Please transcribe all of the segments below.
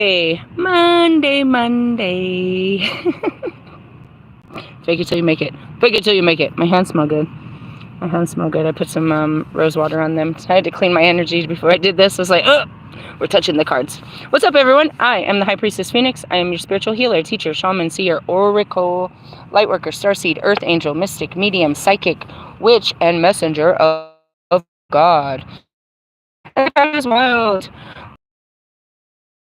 Monday, Monday. Fake it till you make it. Fake it till you make it. My hands smell good. My hands smell good. I put some rose water on them. So I had to clean my energy before I did this. I was like, oh, we're touching the cards. What's up, everyone? I am the High Priestess Phoenix. I am your spiritual healer, teacher, shaman, seer, oracle, lightworker, starseed, earth angel, mystic, medium, psychic, witch, and messenger of God. And that is wild.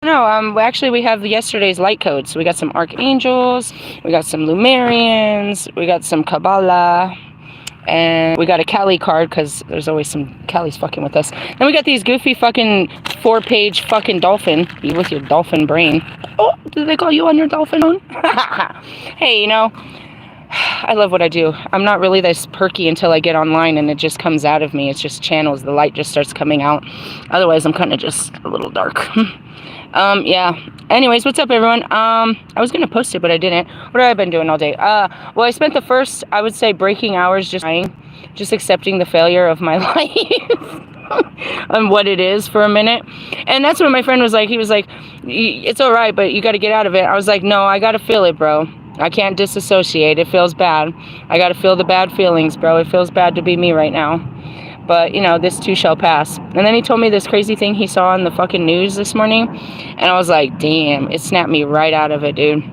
No, actually we have yesterday's light codes. So we got some archangels, we got some Lumerians, we got some Kabbalah, and we got a Kali card because there's always some Kalis fucking with us. Then we got these goofy fucking 4-page fucking dolphin, you with your dolphin brain. Oh, did they call you on your dolphin phone? Hey, you know, I love what I do. I'm not really this perky until I get online and it just comes out of me. It's just channels. The light just starts coming out. Otherwise, I'm kind of just a little dark. Yeah. Anyways, what's up, everyone? I was gonna post it, but I didn't. What have I been doing all day? Well, I spent the first, I would say, breaking hours just crying, just accepting the failure of my life on what it is for a minute. And that's when my friend was like, he was like, it's all right, but you got to get out of it. I was like, no, I got to feel it, bro. I can't disassociate. It feels bad. I got to feel the bad feelings, bro. It feels bad to be me right now. But, you know, this too shall pass. And then he told me this crazy thing he saw on the fucking news this morning. And I was like, damn, it snapped me right out of it, dude.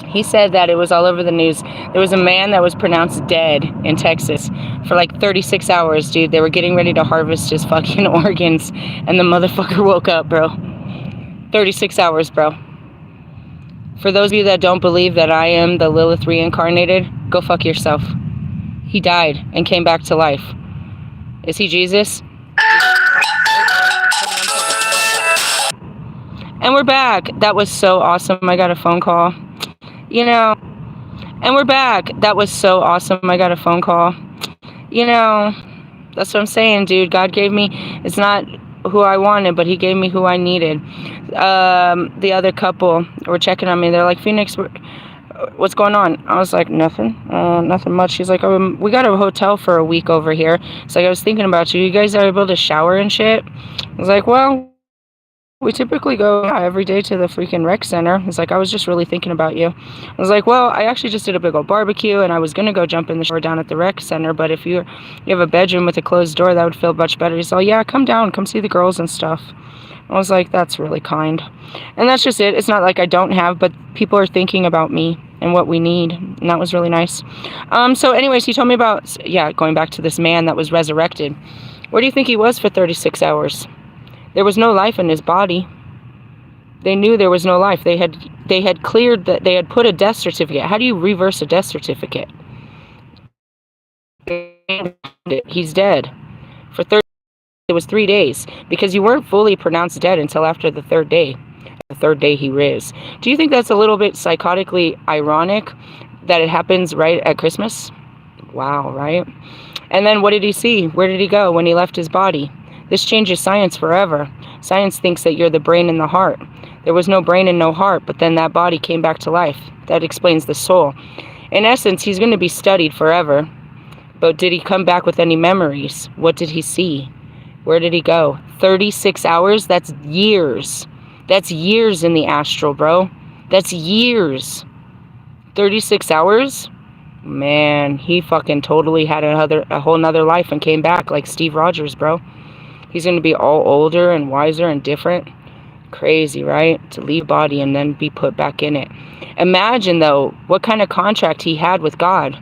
He said that it was all over the news. There was a man that was pronounced dead in Texas for like 36 hours, dude. They were getting ready to harvest his fucking organs. And the motherfucker woke up, bro. 36 hours, bro. For those of you that don't believe that I am the Lilith reincarnated, go fuck yourself. He died and came back to life. Is he Jesus? And we're back. That was so awesome. I got a phone call. You know, and we're back. That was so awesome. I got a phone call. You know, that's what I'm saying, dude. God gave me, it's not who I wanted, but he gave me who I needed. The other couple were checking on me. They're like, Phoenix, what's going on? I was like, nothing much. She's like, we got a hotel for a week over here. It's like, I was thinking about you. You guys are able to shower and shit? I was like, well, we typically go every day to the freaking rec center. It's like, I was just really thinking about you. I was like, well, I actually just did a big old barbecue and I was going to go jump in the shower down at the rec center. But if you have a bedroom with a closed door, that would feel much better. He's like, yeah, come down, come see the girls and stuff. I was like, that's really kind. And that's just it. It's not like I don't have, but people are thinking about me and what we need. And that was really nice. So anyways, he told me about, yeah, going back to this man that was resurrected. Where do you think he was for 36 hours? There was no life in his body. They knew there was no life. They had cleared that. They had put a death certificate. How do you reverse a death certificate? He's dead. For 30, it was 3 days because you weren't fully pronounced dead until after the third day. The third day he riz. Do you think that's a little bit psychotically ironic that it happens right at Christmas? Wow, right? And then what did he see? Where did he go when he left his body? This changes science forever. Science thinks that you're the brain and the heart. There was no brain and no heart, but then that body came back to life. That explains the soul. In essence, he's going to be studied forever. But did he come back with any memories? What did he see? Where did he go? 36 hours? That's years. That's years in the astral, bro. That's years. 36 hours? Man, he fucking totally had a whole nother life and came back like Steve Rogers, bro. He's going to be all older and wiser and different. Crazy, right? To leave body and then be put back in it. Imagine, though, what kind of contract he had with God.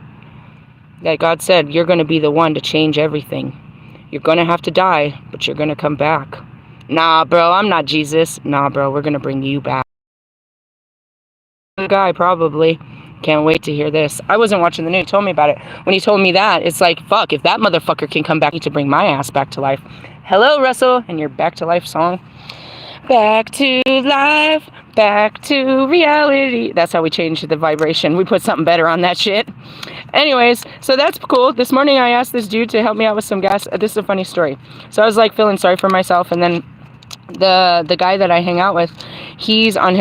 That God said, you're going to be the one to change everything. You're going to have to die, but you're going to come back. Nah, bro, I'm not Jesus. Nah, bro, we're going to bring you back. The guy, probably. Can't wait to hear this. I wasn't watching the news. He told me about it. When he told me that, it's like, fuck, if that motherfucker can come back, I need to bring my ass back to life. Hello, Russell, and your Back to Life song. Back to life, back to reality. That's how we changed the vibration. We put something better on that shit. Anyways, so that's cool. This morning I asked this dude to help me out with some gas. This is a funny story. So I was like feeling sorry for myself, and then the guy that I hang out with, he's on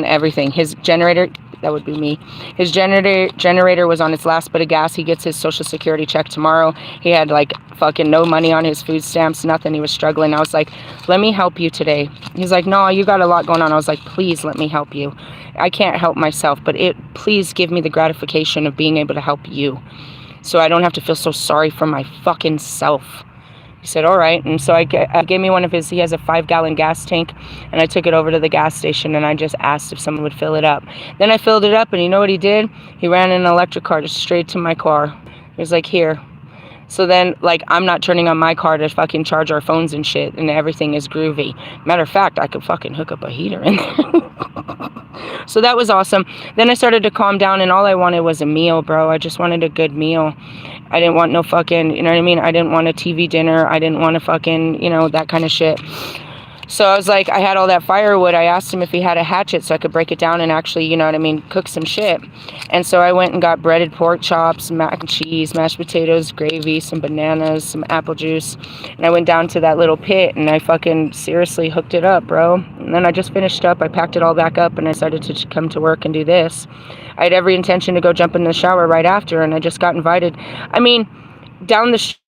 everything. His generator, That would be me. His generator was on its last bit of gas. He gets his Social Security check tomorrow. He had like fucking no money on his food stamps, nothing. He was struggling. I was like, let me help you today. He's like, no, you got a lot going on. I was like, please let me help you. I can't help myself, but please give me the gratification of being able to help you, so I don't have to feel so sorry for my fucking self. He said, all right. And so I gave me one of his, he has a 5-gallon gas tank, and I took it over to the gas station, and I just asked if someone would fill it up. Then I filled it up, and you know what he did? He ran an electric car straight to my car. He was like, here. So then, like, I'm not turning on my car to fucking charge our phones and shit, and everything is groovy. Matter of fact, I could fucking hook up a heater in there. So that was awesome. Then I started to calm down, and all I wanted was a meal, bro. I just wanted a good meal. I didn't want no fucking, you know what I mean? I didn't want a TV dinner. I didn't want to fucking, you know, that kind of shit. So I was like, I had all that firewood. I asked him if he had a hatchet so I could break it down and actually, you know what I mean, cook some shit. And so I went and got breaded pork chops, mac and cheese, mashed potatoes, gravy, some bananas, some apple juice. And I went down to that little pit, and I fucking seriously hooked it up, bro. And then I just finished up. I packed it all back up, and I decided to come to work and do this. I had every intention to go jump in the shower right after, and I just got invited. I mean, down the street,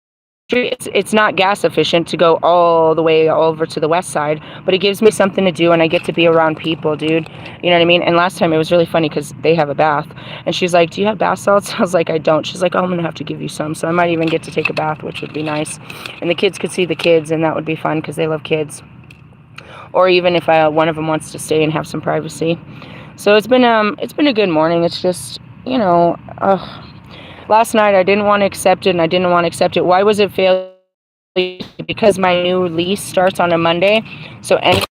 it's not gas efficient to go all the way over to the west side, but it gives me something to do, and I get to be around people, dude. You know what I mean? And last time it was really funny because they have a bath, and she's like, do you have bath salts? I was like, I don't. She's like, oh, I'm gonna have to give you some, so I might even get to take a bath, which would be nice, and the kids could see the kids, and that would be fun because they love kids. Or even if one of them wants to stay and have some privacy. So it's been a good morning. It's just, you know, last night I didn't want to accept it, and I didn't want to accept it. Why was it failure? Because my new lease starts on a Monday. So anyway,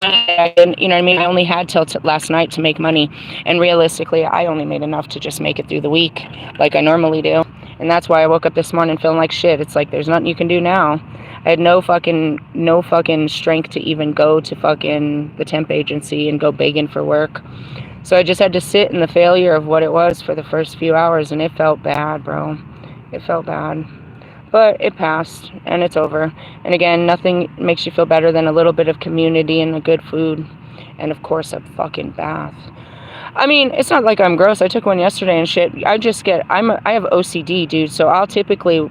you know what I mean? I only had till last night to make money. And realistically, I only made enough to just make it through the week like I normally do. And that's why I woke up this morning feeling like shit. It's like, there's nothing you can do now. I had no fucking strength to even go to fucking the temp agency and go begging for work. So I just had to sit in the failure of what it was for the first few hours, and it felt bad, bro. It felt bad. But it passed, and it's over. And again, nothing makes you feel better than a little bit of community and a good food. And of course, a fucking bath. I mean, it's not like I'm gross. I took one yesterday and shit. I have OCD, dude, so I'll typically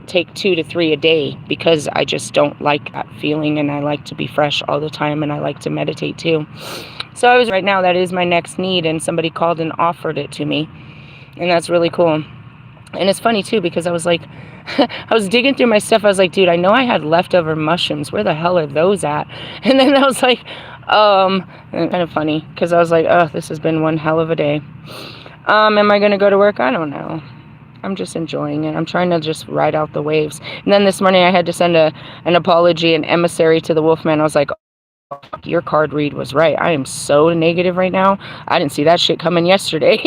take 2 to 3 a day because I just don't like that feeling, and I like to be fresh all the time, and I like to meditate too. So right now, that is my next need, and somebody called and offered it to me, and that's really cool. And it's funny too, because I was like, I was digging through my stuff. I was like, dude, I know I had leftover mushrooms. Where the hell are those at? And then I was like, kind of funny, because I was like, oh, this has been one hell of a day. Am I going to go to work? I don't know. I'm just enjoying it. I'm trying to just ride out the waves. And then this morning I had to send an apology, an emissary to the Wolfman. I was like, oh, your card read was right. I am so negative right now. I didn't see that shit coming yesterday.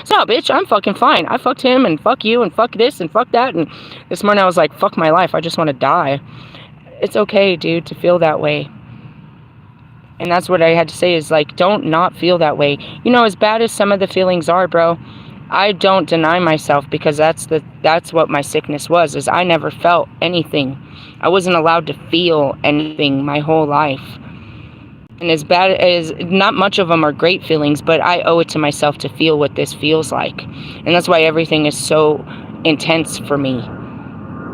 So, bitch, I'm fucking fine. I fucked him, and fuck you, and fuck this, and fuck that. And this morning I was like, fuck my life. I just want to die. It's okay, dude, to feel that way. And that's what I had to say is, like, don't not feel that way. You know, as bad as some of the feelings are, bro, I don't deny myself, because that's what my sickness was, is I never felt anything. I wasn't allowed to feel anything my whole life. And as bad as, not much of them are great feelings, but I owe it to myself to feel what this feels like. And that's why everything is so intense for me.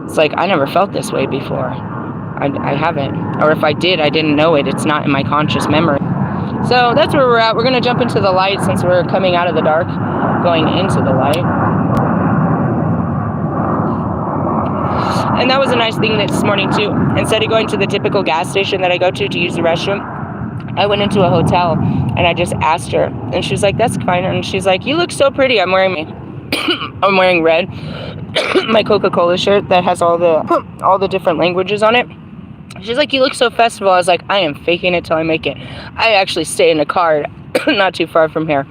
It's like, I never felt this way before. I haven't. Or if I did, I didn't know it. It's not in my conscious memory. So that's where we're at. We're going to jump into the light since we're coming out of the dark, going into the light. And that was a nice thing this morning too. Instead of going to the typical gas station that I go to use the restroom, I went into a hotel and I just asked her, and she was like, that's fine. And she's like, you look so pretty. I'm wearing red, my Coca-Cola shirt that has all the different languages on it. She's like, you look so festival. I was like, I am faking it till I make it. I actually stay in a car not too far from here.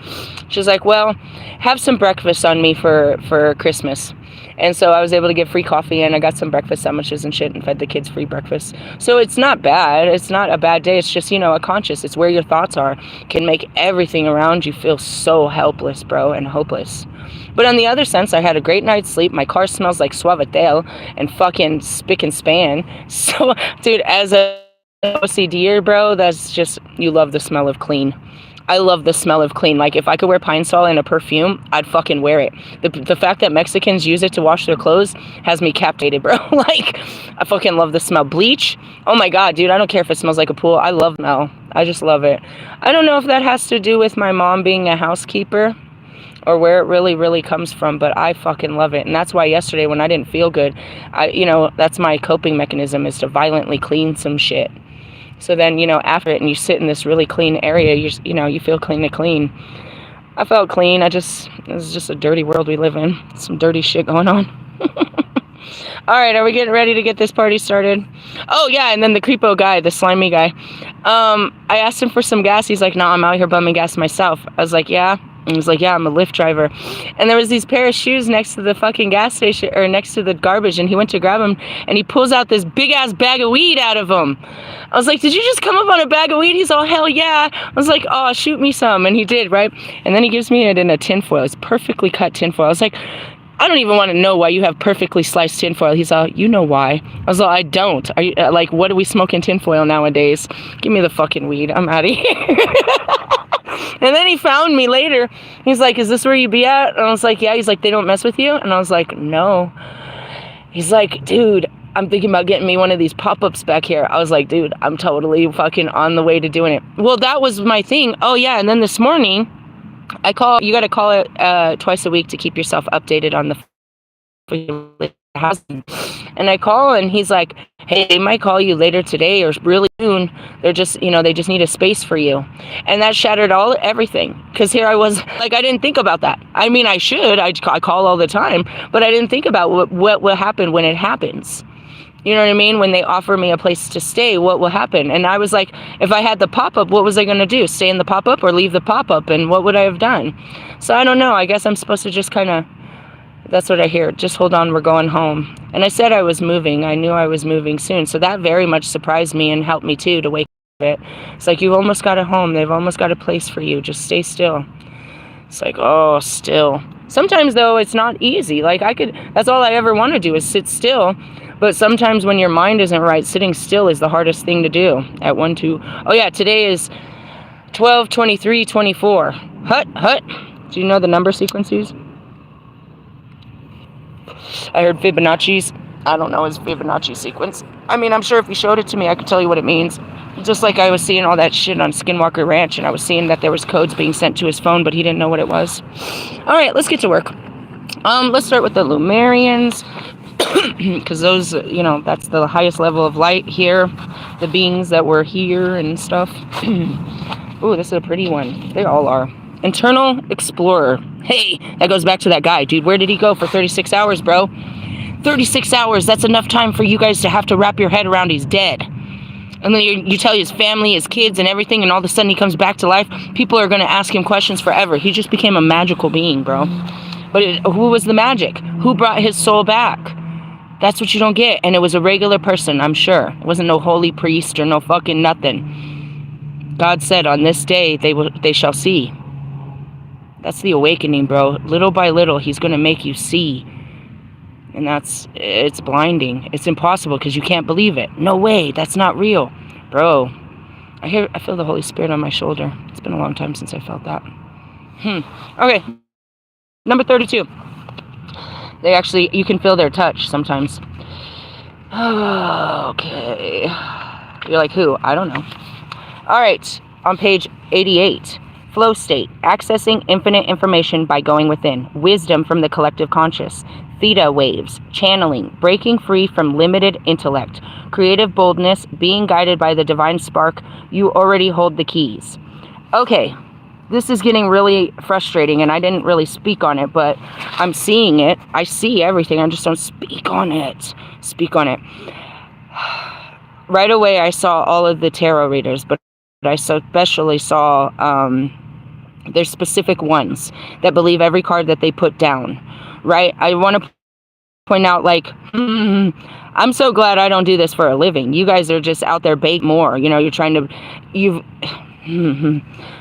She's like, well, have some breakfast on me for Christmas. And so I was able to get free coffee, and I got some breakfast sandwiches and shit and fed the kids free breakfast. So it's not bad. It's not a bad day. It's just, you know, a conscious. It's where your thoughts are can make everything around you feel so helpless, bro, and hopeless. But on the other sense, I had a great night's sleep. My car smells like Suavitel and fucking spick and span. So, dude, as a OCDer, bro, that's just, you love the smell of clean. I love the smell of clean. Like, if I could wear pine sol in a perfume, I'd fucking wear it. The fact that Mexicans use it to wash their clothes has me captivated, bro. Like, I fucking love the smell. Bleach, oh my god, dude, I don't care if it smells like a pool. I love the smell. I just love it. I don't know if that has to do with my mom being a housekeeper or where it really comes from, but I fucking love it. And that's why yesterday when I didn't feel good, that's my coping mechanism, is to violently clean some shit. So then, after it, and you sit in this really clean area, you feel clean to clean. I felt clean. This is just a dirty world we live in. Some dirty shit going on. All right, are we getting ready to get this party started? Oh, yeah, and then the creepo guy, the slimy guy. I asked him for some gas. He's like, no, I'm out here bumming gas myself. I was like, yeah? And he was like, yeah, I'm a Lyft driver. And there was these pair of shoes next to the fucking gas station, or next to the garbage, and he went to grab them, and he pulls out this big-ass bag of weed out of them. I was like, did you just come up on a bag of weed? He's all, hell yeah. I was like, oh, shoot me some. And he did, right? And then he gives me it in a tinfoil. It's perfectly cut tinfoil. I was like, I don't even want to know why you have perfectly sliced tinfoil. He's all, you know why. I was like, I don't. Are you, like, what do we smoke in tinfoil nowadays? Give me the fucking weed. I'm out of here. And then he found me later. He's like, is this where you be at? And I was like, yeah. He's like, they don't mess with you? And I was like, no. He's like, dude, I'm thinking about getting me one of these pop-ups back here. I was like, dude, I'm totally fucking on the way to doing it. Well, that was my thing. Oh, yeah. And then this morning, you got to call it twice a week to keep yourself updated on the housing. And I call, and he's like, hey, they might call you later today or really soon. They're just, they just need a space for you. And that shattered everything. Because here I was, like, I didn't think about that. I mean, I should. I call all the time. But I didn't think about what will happen when it happens. You know what I mean? When they offer me a place to stay, what will happen? And I was like, if I had the pop-up, what was I going to do? Stay in the pop-up or leave the pop-up? And what would I have done? So I don't know. I guess I'm supposed to just kind of, that's what I hear. Just hold on, we're going home. And I said I was moving. I knew I was moving soon. So that very much surprised me and helped me too to wake up a bit. It's like, you've almost got a home. They've almost got a place for you. Just stay still. It's like, oh, still. Sometimes though, it's not easy. Like that's all I ever want to do is sit still. But sometimes when your mind isn't right, sitting still is the hardest thing to do. At 1, 2, oh yeah, today is 12, 23, 24. Hut. Do you know the number sequences? I heard Fibonacci's. I don't know his Fibonacci sequence. I mean, I'm sure if you showed it to me, I could tell you what it means. Just like I was seeing all that shit on Skinwalker Ranch, and I was seeing that there was codes being sent to his phone, but he didn't know what it was. All right, let's get to work. Let's start with the Lumerians, because those, that's the highest level of light here. The beings that were here and stuff. Ooh, this is a pretty one. They all are. Internal Explorer. Hey, that goes back to that guy, dude. Where did he go for 36 hours, bro? 36 hours. That's enough time for you guys to have to wrap your head around he's dead. And then you tell his family, his kids, and everything, and all of a sudden he comes back to life. People are going to ask him questions forever. He just became a magical being, bro. But who was the magic? Who brought his soul back? That's what you don't get. And it was a regular person, I'm sure. It wasn't no holy priest or no fucking nothing. God said, on this day, they shall see. That's the awakening, bro. Little by little, he's going to make you see. And it's blinding. It's impossible because you can't believe it. No way, that's not real. Bro, I feel the Holy Spirit on my shoulder. It's been a long time since I felt that. Okay, number 32. You can feel their touch sometimes. Okay. You're like, who? I don't know. All right, on page 88. Flow state, accessing infinite information by going within. Wisdom from the collective conscious. Theta waves, channeling, breaking free from limited intellect. Creative boldness, being guided by the divine spark. You already hold the keys. Okay, this is getting really frustrating, and I didn't really speak on it, but I'm seeing it. I see everything. I just don't speak on it. Right away, I saw all of the tarot readers, but I especially saw there's specific ones that believe every card that they put down, right? I want to point out, like, I'm so glad I don't do this for a living. You guys are just out there bait more. You're trying to,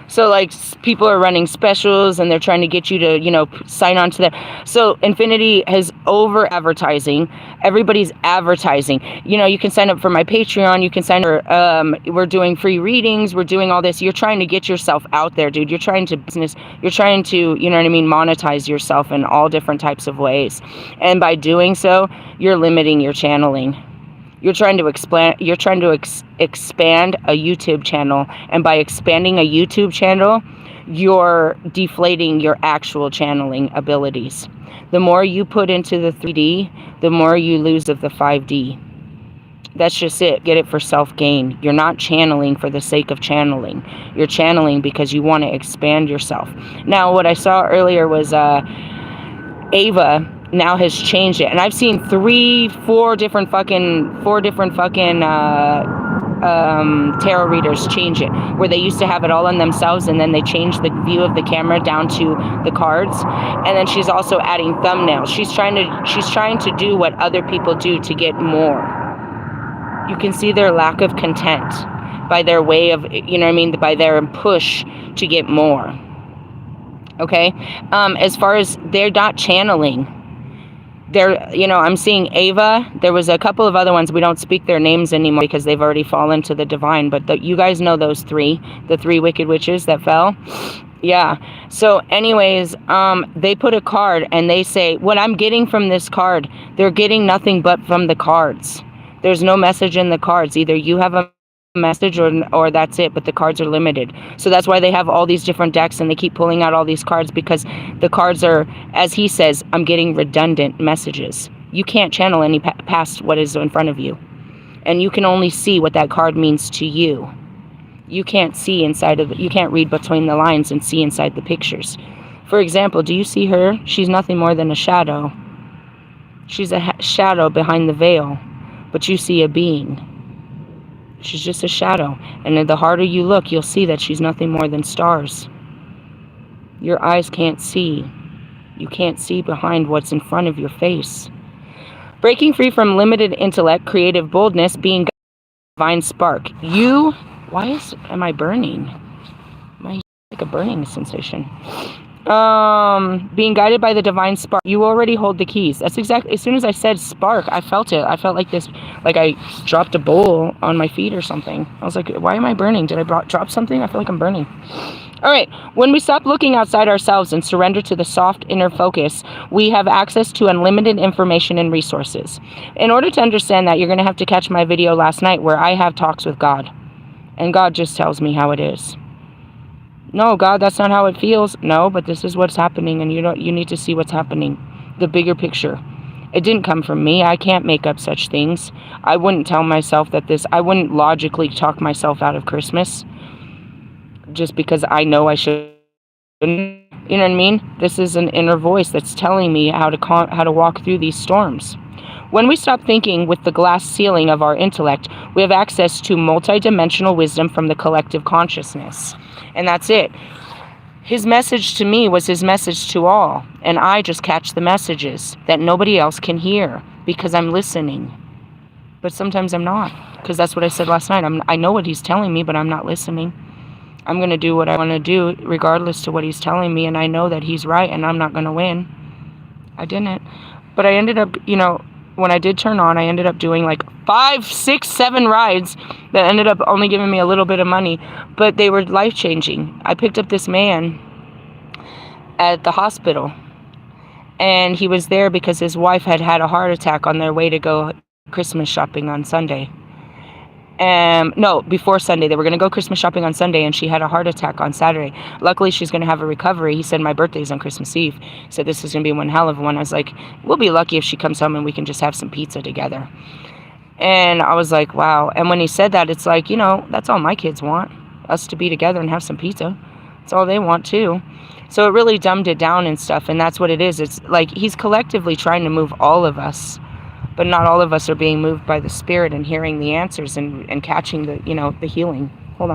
So like people are running specials and they're trying to get you to, you know, sign on to that. So Infinity has over advertising. Everybody's advertising. You know, you can sign up for my Patreon. You can sign up for, we're doing free readings. We're doing all this. You're trying to get yourself out there, dude. You're trying to business. You're trying to, you know what I mean, monetize yourself in all different types of ways. And by doing so, you're limiting your channeling. You're trying to expand a YouTube channel, and by expanding a YouTube channel, you're deflating your actual channeling abilities. The more you put into the 3D, the more you lose of the 5D. That's just it. Get it for self-gain. You're not channeling for the sake of channeling. You're channeling because you want to expand yourself. Now, what I saw earlier was Ava now has changed it, and I've seen four different fucking tarot readers change it, where they used to have it all on themselves and then they changed the view of the camera down to the cards. And then she's also adding thumbnails. She's trying to do what other people do to get more. You can see their lack of content by their way of, you know what I mean, by their push to get more. Okay, as far as they're not channeling, they're, you know, I'm seeing Ava. There was a couple of other ones. We don't speak their names anymore because they've already fallen to the divine. But you guys know those three, the three wicked witches that fell. Yeah. So anyways, they put a card and they say, what I'm getting from this card, they're getting nothing but from the cards. There's no message in the cards. Either you have a message or that's it, but the cards are limited. So that's why they have all these different decks and they keep pulling out all these cards, because the cards are, as he says, I'm getting redundant messages. You can't channel any past what is in front of you, and you can only see what that card means to you. You can't see inside of it. You can't read between the lines and see inside the pictures. For example, do you see her? She's nothing more than a shadow. She's a shadow behind the veil, but you see a being. She's just a shadow. And the harder you look, you'll see that she's nothing more than stars. Your eyes can't see. You can't see behind what's in front of your face. Breaking free from limited intellect, creative boldness, being divine spark. Am I burning? Like a burning sensation. Being guided by the divine spark. You already hold the keys. That's exactly, as soon as I said spark, I felt it. I felt like this, like I dropped a bowl on my feet or something. I was like, why am I burning? Did I drop something? I feel like I'm burning. All right. When we stop looking outside ourselves and surrender to the soft inner focus, we have access to unlimited information and resources. In order to understand that, you're going to have to catch my video last night where I have talks with God, and God just tells me how it is. No, God, that's not how it feels. No, but this is what's happening, and you need to see what's happening. The bigger picture. It didn't come from me. I can't make up such things. I wouldn't tell myself I wouldn't logically talk myself out of Christmas just because I know I shouldn't. You know what I mean? This is an inner voice that's telling me how to walk through these storms. When we stop thinking with the glass ceiling of our intellect, we have access to multidimensional wisdom from the collective consciousness. And that's it. His message to me was his message to all. And I just catch the messages that nobody else can hear because I'm listening. But sometimes I'm not. Because that's what I said last night. I know what he's telling me, but I'm not listening. I'm going to do what I want to do regardless to what he's telling me. And I know that he's right and I'm not going to win. I didn't. But I ended up, you know, when I did turn on, I ended up doing like 5, 6, 7 rides that ended up only giving me a little bit of money, but they were life-changing. I picked up this man at the hospital, and he was there because his wife had had a heart attack on their way to go Christmas shopping on Sunday. No, before Sunday. They were going to go Christmas shopping on Sunday, and she had a heart attack on Saturday. Luckily, she's going to have a recovery. He said, my birthday's on Christmas Eve. He said, this is going to be one hell of a one. I was like, we'll be lucky if she comes home and we can just have some pizza together. And I was like, wow. And when he said that, it's like, you know, that's all my kids want, us to be together and have some pizza. That's all they want, too. So it really dumbed it down and stuff, and that's what it is. It's like he's collectively trying to move all of us. But not all of us are being moved by the spirit and hearing the answers and catching the, you know, the healing. Hold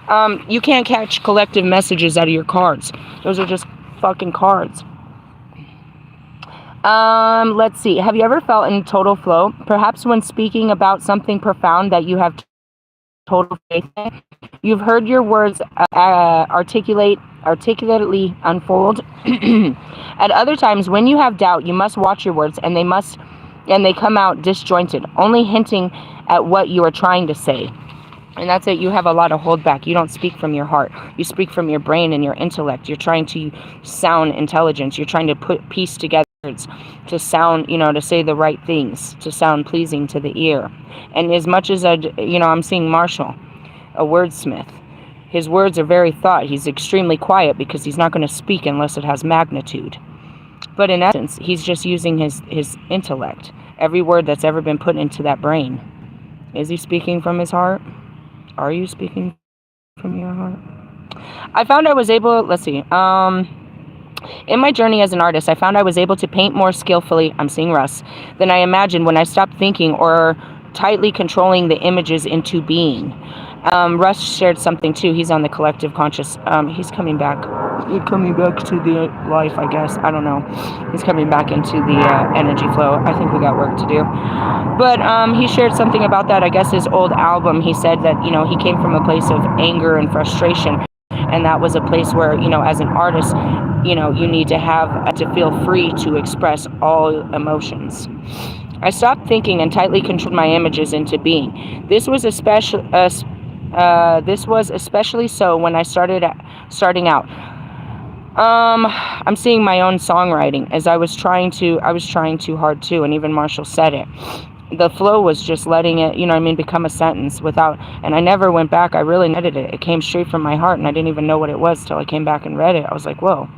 on. You can't catch collective messages out of your cards. Those are just fucking cards. Let's see. Have you ever felt in total flow? Perhaps when speaking about something profound that you have total faith in. You've heard your words articulately unfold. At other times, when you have doubt, you must watch your words, and they come out disjointed, only hinting at what you are trying to say. And that's it. You have a lot of holdback. You don't speak from your heart. You speak from your brain and your intellect. You're trying to sound intelligence. You're trying to put piece together to sound, to say the right things, to sound pleasing to the ear. And as much as I'm seeing Marshall, a wordsmith. His words are very thought. He's extremely quiet because he's not going to speak unless it has magnitude. But in essence, he's just using his intellect. Every word that's ever been put into that brain. Is he speaking from his heart? Are you speaking from your heart? I found I was able, let's see, in my journey as an artist, I found I was able to paint more skillfully, I'm seeing Russ, than I imagined when I stopped thinking or tightly controlling the images into being. Russ shared something too. He's on the collective conscious. He's coming back. He's coming back to the life, I guess. I don't know. He's coming back into the energy flow. I think we got work to do. But he shared something about that. I guess his old album, he said that, he came from a place of anger and frustration. And that was a place where, as an artist, you need to feel free to express all emotions. I stopped thinking and tightly controlled my images into being. This was especially so when I starting out. I'm seeing my own songwriting as I was trying too hard too, and even Marshall said it. The flow was just letting it, become a sentence and I never went back. I really edited it. It came straight from my heart, and I didn't even know what it was till I came back and read it. I was like, whoa.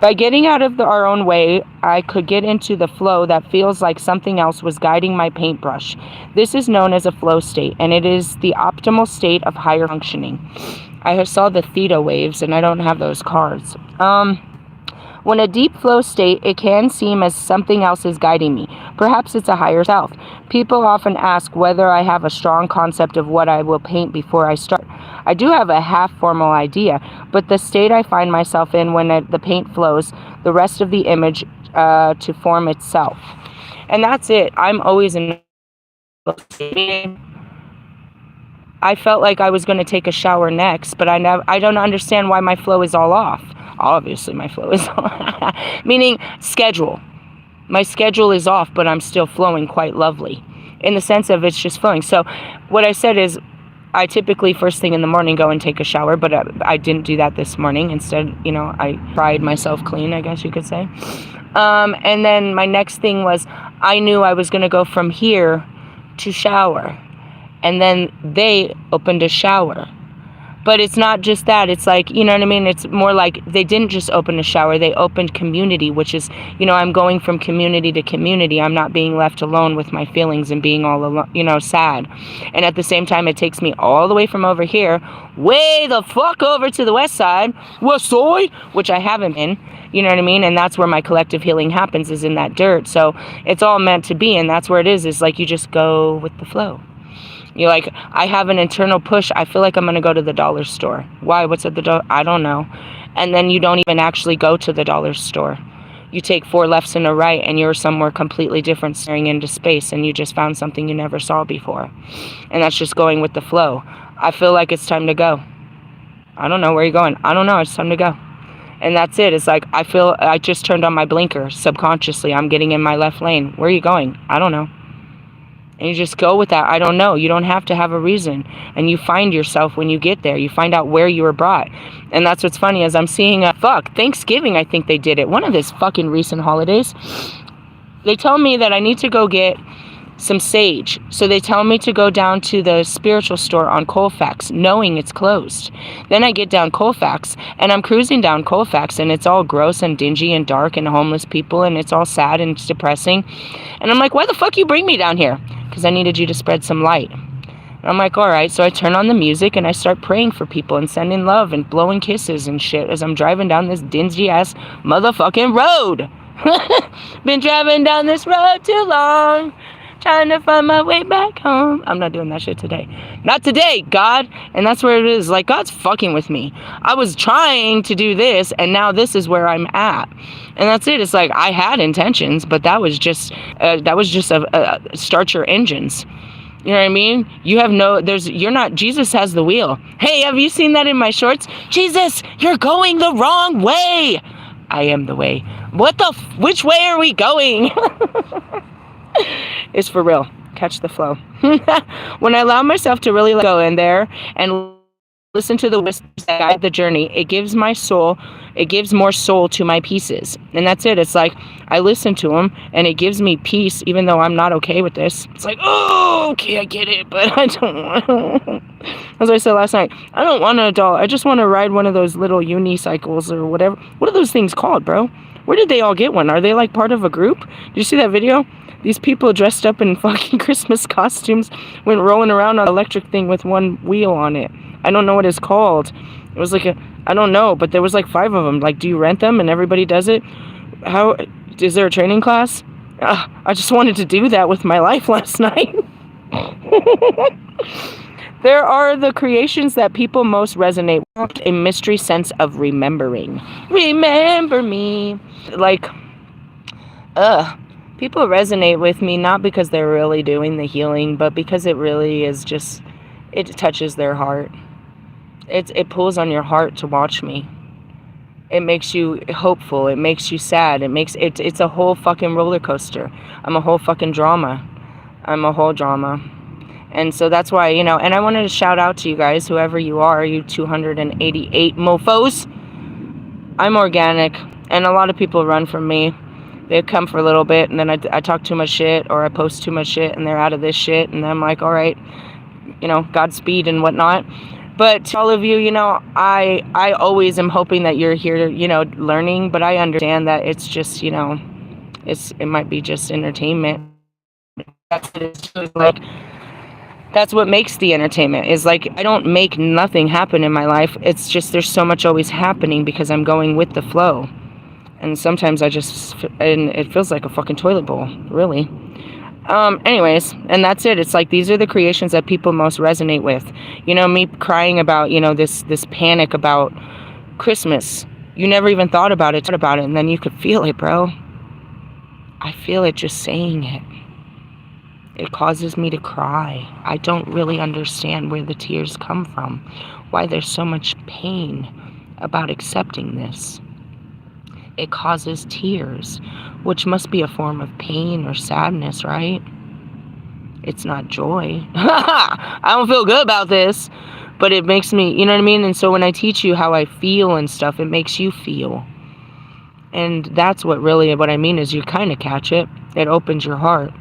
By getting out of our own way, I could get into the flow that feels like something else was guiding my paintbrush. This is known as a flow state, and it is the optimal state of higher functioning. I saw the theta waves, and I don't have those cards. When a deep flow state, it can seem as something else is guiding me. Perhaps it's a higher self. People often ask whether I have a strong concept of what I will paint before I start. I do have a half-formal idea, but the state I find myself in when the paint flows, the rest of the image to form itself. And that's it. I'm always in I felt like I was going to take a shower next, but I don't understand why my flow is all off. Obviously, my flow is off. Meaning schedule. My schedule is off, but I'm still flowing quite lovely. In the sense of it's just flowing. So what I said is I typically first thing in the morning go and take a shower, but I didn't do that this morning. Instead, I fried myself clean, I guess you could say. And then my next thing was I knew I was going to go from here to shower. And then they opened a shower. But it's not just that. It's like, you know what I mean? It's more like they didn't just open a shower. They opened community, which is, I'm going from community to community. I'm not being left alone with my feelings and being all alone, sad. And at the same time, it takes me all the way from over here, way the fuck over to the west side, which I haven't been. You know what I mean? And that's where my collective healing happens, is in that dirt. So it's all meant to be. And that's where it is like you just go with the flow. You're like, I have an internal push. I feel like I'm going to go to the dollar store. Why? What's at the dollar? I don't know. And then you don't even actually go to the dollar store. You take 4 lefts and a right, and you're somewhere completely different, staring into space, and you just found something you never saw before. And that's just going with the flow. I feel like it's time to go. I don't know where you're going. I don't know. It's time to go. And that's it. It's like I just turned on my blinker subconsciously. I'm getting in my left lane. Where are you going? I don't know. And you just go with that. I don't know. You don't have to have a reason. And you find yourself when you get there. You find out where you were brought. And that's what's funny is I'm seeing Thanksgiving, I think they did it. One of these fucking recent holidays. They tell me that I need to go get some sage. So they tell me to go down to the spiritual store on Colfax, knowing it's closed. Then I get down Colfax, and I'm cruising down Colfax, and it's all gross and dingy and dark and homeless people, and it's all sad and it's depressing. And I'm like, why the fuck you bring me down here? Because I needed you to spread some light. And I'm like, all right. So I turn on the music and I start praying for people and sending love and blowing kisses and shit as I'm driving down this dingy ass motherfucking road. Been driving down this road too long. trying to find my way back home. I'm not doing that shit today. Not today, God. And that's where it is. Like, God's fucking with me. I was trying to do this, and now this is where I'm at. And that's it. It's like, I had intentions, but that was just a start your engines. You know what I mean? You have you're not, Jesus has the wheel. Hey, have you seen that in my shorts? Jesus, you're going the wrong way. I am the way. Which way are we going? It's for real. Catch the flow. When I allow myself to really let go in there and listen to the whispers that guide the journey, it gives more soul to my pieces. And that's it. It's like, I listen to them and it gives me peace, even though I'm not okay with this. It's like, oh, okay, I get it, but I don't want as I said last night, I don't want an adult. I just want to ride one of those little unicycles or whatever. What are those things called, bro? Where did they all get one? Are they like part of a group? Did you see that video? These people dressed up in fucking Christmas costumes went rolling around on an electric thing with one wheel on it. I don't know what it's called. It was like I don't know, but there was like 5 of them. Like, do you rent them and everybody does it? How, is there a training class? I just wanted to do that with my life last night. There are the creations that people most resonate with, a mystery sense of remembering. Remember me. Like, people resonate with me not because they're really doing the healing, but because it really is just, it touches their heart. It pulls on your heart to watch me. It makes you hopeful. It makes you sad. It's a whole fucking roller coaster. I'm a whole fucking drama. I'm a whole drama. And so that's why, you know, and I wanted to shout out to you guys, whoever you are, you 288 mofos. I'm organic, and a lot of people run from me. They come for a little bit, and then I talk too much shit, or I post too much shit, and they're out of this shit, and I'm like, all right, you know, Godspeed and whatnot. But to all of you, you know, I always am hoping that you're here, you know, learning, but I understand that it's just, you know, it might be just entertainment. That's what makes the entertainment, is like, I don't make nothing happen in my life. It's just there's so much always happening because I'm going with the flow. And sometimes and it feels like a fucking toilet bowl, really. Anyways, and that's it. It's like, these are the creations that people most resonate with. You know, me crying about, you know, this panic about Christmas. You never even thought about it, and then you could feel it, bro. I feel it just saying it. It causes me to cry. I don't really understand where the tears come from, why there's so much pain about accepting this. It causes tears, which must be a form of pain or sadness, right? It's not joy. I don't feel good about this, but it makes me, you know what I mean? And so when I teach you how I feel and stuff, it makes you feel. And that's what I mean is you kind of catch it. It opens your heart.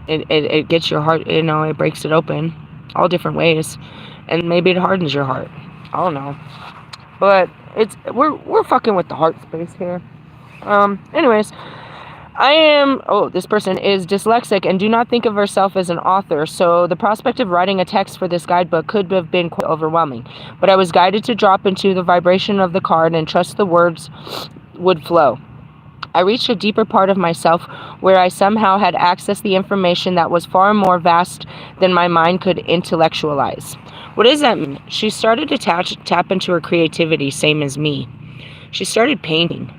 It gets your heart, you know, it breaks it open all different ways, and maybe it hardens your heart. I don't know, but we're fucking with the heart space here. Anyways, this person is dyslexic and do not think of herself as an author, so the prospect of writing a text for this guidebook could have been quite overwhelming, but I was guided to drop into the vibration of the card and trust the words would flow. I reached a deeper part of myself where I somehow had accessed the information that was far more vast than my mind could intellectualize. What does that mean? She started to tap into her creativity, same as me. She started painting.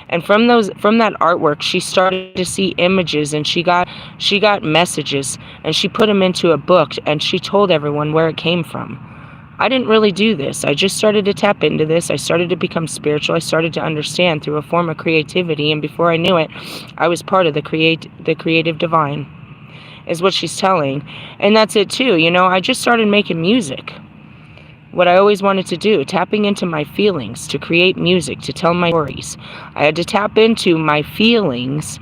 And from that artwork, she started to see images, and she got messages, and she put them into a book, and she told everyone where it came from. I didn't really do this. I just started to tap into this. I started to become spiritual. I started to understand through a form of creativity, and before I knew it, I was part of the creative divine, is what she's telling. And that's it too. You know, I just started making music. What I always wanted to do, tapping into my feelings, to create music, to tell my stories. I had to tap into my feelings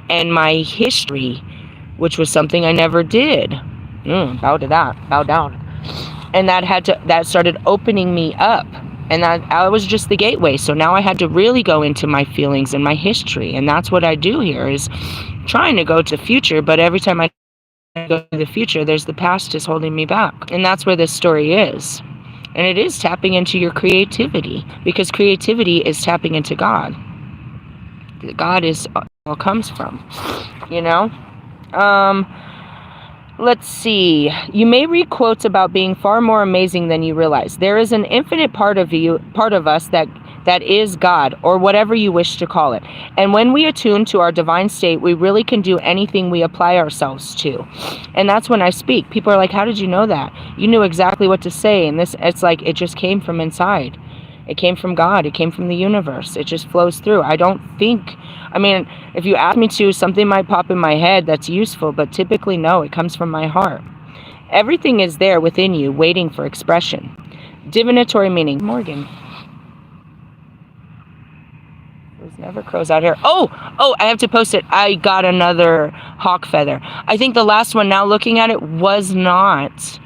and my history, which was something I never did. Bow down. And that started opening me up, and I was just the gateway. So now I had to really go into my feelings and my history, and that's what I do here, is trying to go to the future, but every time I go to the future, there's the past is holding me back. And that's where this story is. And it is tapping into your creativity, because creativity is tapping into God. God is all it comes from, you know? Let's see. You may read quotes about being far more amazing than you realize. There is an infinite part of us that is God, or whatever you wish to call it. And when we attune to our divine state, we really can do anything we apply ourselves to. And that's when I speak. People are like, how did you know that? You knew exactly what to say. And it's like, it just came from inside. It came from God. It came from the universe. It just flows through. I don't think, I mean, if you ask me to, something might pop in my head that's useful, but typically no, it comes from my heart. Everything is there within you, waiting for expression. Divinatory meaning. Morgan. There's never crows out here. Oh, I have to post it. I got another hawk feather. I think the last one, now looking at it, was not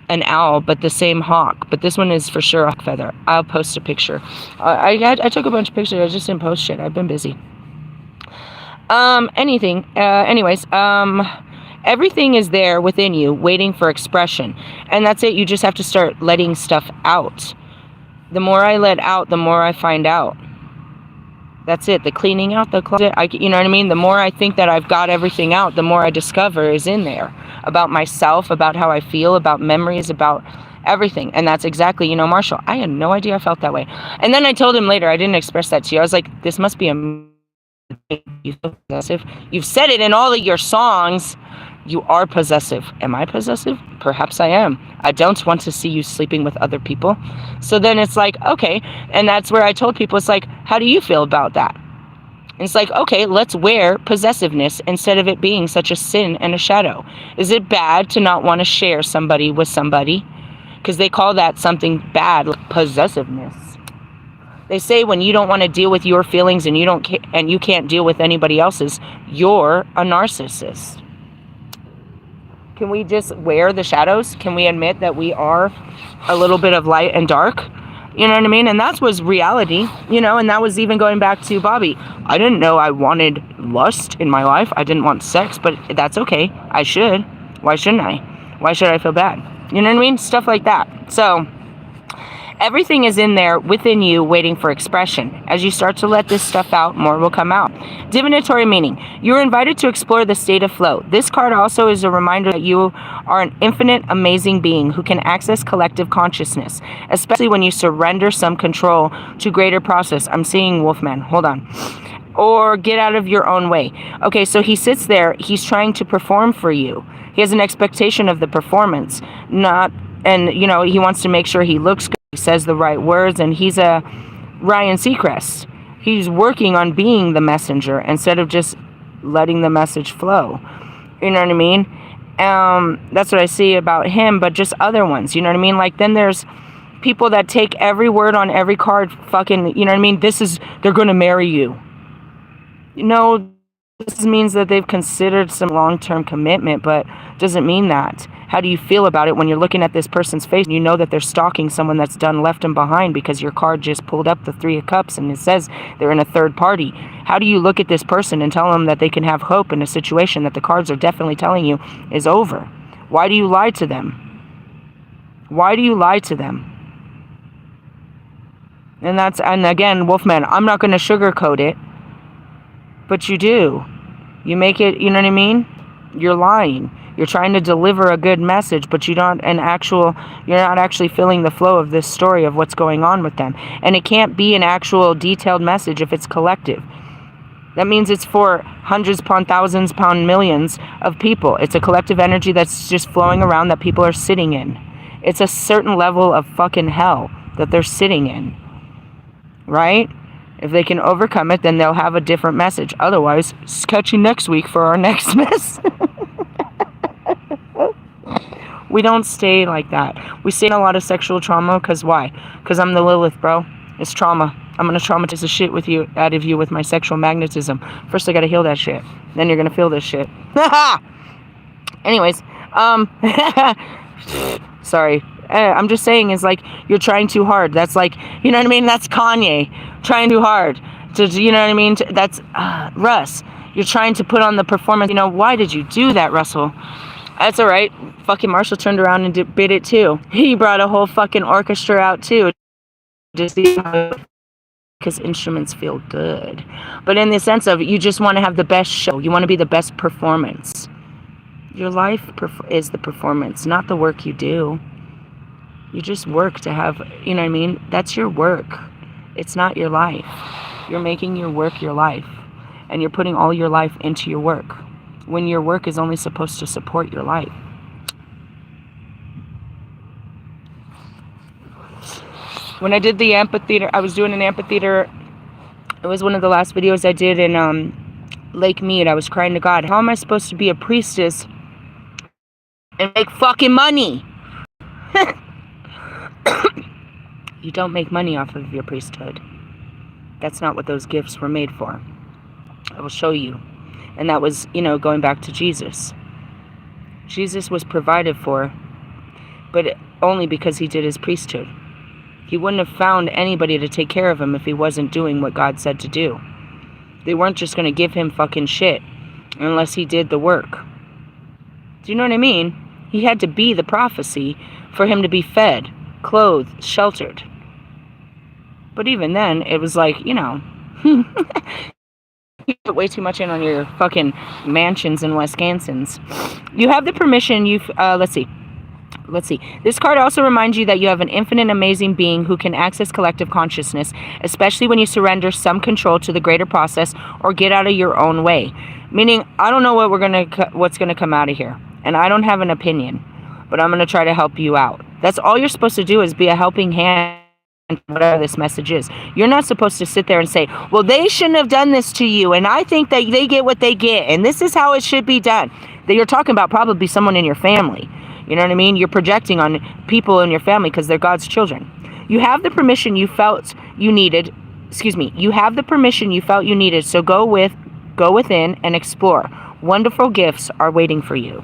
an owl, but the same hawk. But this one is for sure a hawk feather. I'll post a picture. I took a bunch of pictures. I just didn't post shit. I've been busy. Anyways, everything is there within you, waiting for expression. And that's it. You just have to start letting stuff out. The more I let out, the more I find out. That's it. The cleaning out the closet. You know what I mean? The more I think that I've got everything out, the more I discover is in there. About myself, about how I feel, about memories, about everything. And that's exactly, you know, Marshall, I had no idea I felt that way. And then I told him later, I didn't express that to you. I was like, this must be you feel possessive. You've said it in all of your songs. You are possessive. Am I possessive? Perhaps I am. I don't want to see you sleeping with other people. So then it's like, okay. And that's where I told people, it's like, how do you feel about that? And it's like, okay, let's wear possessiveness instead of it being such a sin and a shadow. Is it bad to not want to share somebody with somebody? Because they call that something bad, like possessiveness. They say when you don't want to deal with your feelings and you can't deal with anybody else's, you're a narcissist. Can we just wear the shadows? Can we admit that we are a little bit of light and dark? You know what I mean? And that was reality, you know, and that was even going back to Bobby. I didn't know I wanted lust in my life. I didn't want sex, but that's okay. I should. Why shouldn't I? Why should I feel bad? You know what I mean? Stuff like that. So everything is in there within you waiting for expression. As you start to let this stuff out, more will come out. Divinatory meaning. You're invited to explore the state of flow. This card also is a reminder that you are an infinite, amazing being who can access collective consciousness, especially when you surrender some control to greater process. I'm seeing Wolfman. Hold on. Or get out of your own way. Okay, so he sits there. He's trying to perform for you. He has an expectation of the performance. And, you know, he wants to make sure he looks good. He says the right words, and he's a Ryan Seacrest. He's working on being the messenger instead of just letting the message flow. You know what I mean? That's what I see about him, but just other ones. You know what I mean? Like, then there's people that take every word on every card fucking, you know what I mean? They're going to marry you. You know, this means that they've considered some long-term commitment, but doesn't mean that. How do you feel about it when you're looking at this person's face and you know that they're stalking someone that's done left them behind because your card just pulled up the 3 of Cups and it says they're in a third party? How do you look at this person and tell them that they can have hope in a situation that the cards are definitely telling you is over? Why do you lie to them? Why do you lie to them? And again, Wolfman, I'm not going to sugarcoat it, but you do. You make it, you know what I mean? You're lying. You're trying to deliver a good message, but you're not actually feeling the flow of this story of what's going on with them. And it can't be an actual detailed message if it's collective. That means it's for hundreds upon thousands upon millions of people. It's a collective energy that's just flowing around that people are sitting in. It's a certain level of fucking hell that they're sitting in. Right? If they can overcome it, then they'll have a different message. Otherwise, catch you next week for our next mess. We don't stay like that. We stay in a lot of sexual trauma. Because why? Because I'm the Lilith, bro. It's trauma. I'm going to traumatize the shit out of you with my sexual magnetism. First, I got to heal that shit. Then you're going to feel this shit. Anyways. Sorry. I'm just saying, is like, you're trying too hard. That's like, you know what I mean? That's Kanye. Trying too hard. You know what I mean? That's Russ. You're trying to put on the performance. You know, why did you do that, Russell? That's all right. Fucking Marshall turned around and bid it too. He brought a whole fucking orchestra out too. Just because instruments feel good. But in the sense of, you just want to have the best show. You want to be the best performance. Your life is the performance, not the work you do. You just work to have, you know what I mean? That's your work. It's not your life. You're making your work your life. And you're putting all your life into your work, when your work is only supposed to support your life. When I did the amphitheater, I was doing an amphitheater. It was one of the last videos I did in Lake Mead. I was crying to God, how am I supposed to be a priestess and make fucking money? You don't make money off of your priesthood. That's not what those gifts were made for. I will show you. And that was, going back to Jesus. Jesus was provided for, but only because he did his priesthood. He wouldn't have found anybody to take care of him if he wasn't doing what God said to do. They weren't just going to give him fucking shit unless he did the work. Do you know what I mean? He had to be the prophecy for him to be fed, clothed, sheltered. But even then, it was like, you put way too much in on your fucking mansions and Wisconsins. You have the permission, let's see. This card also reminds you that you have an infinite, amazing being who can access collective consciousness, especially when you surrender some control to the greater process or get out of your own way. Meaning, I don't know what's gonna come out of here, and I don't have an opinion, but I'm gonna try to help you out. That's all you're supposed to do, is be a helping hand. Whatever this message is, you're not supposed to sit there and say, well, they shouldn't have done this to you, and I think that they get what they get, and this is how it should be done. That you're talking about probably someone in your family. You know what I mean? You're projecting on people in your family because they're God's children. You have the permission you felt you needed. You have the permission you felt you needed. So go within and explore. Wonderful gifts are waiting for you.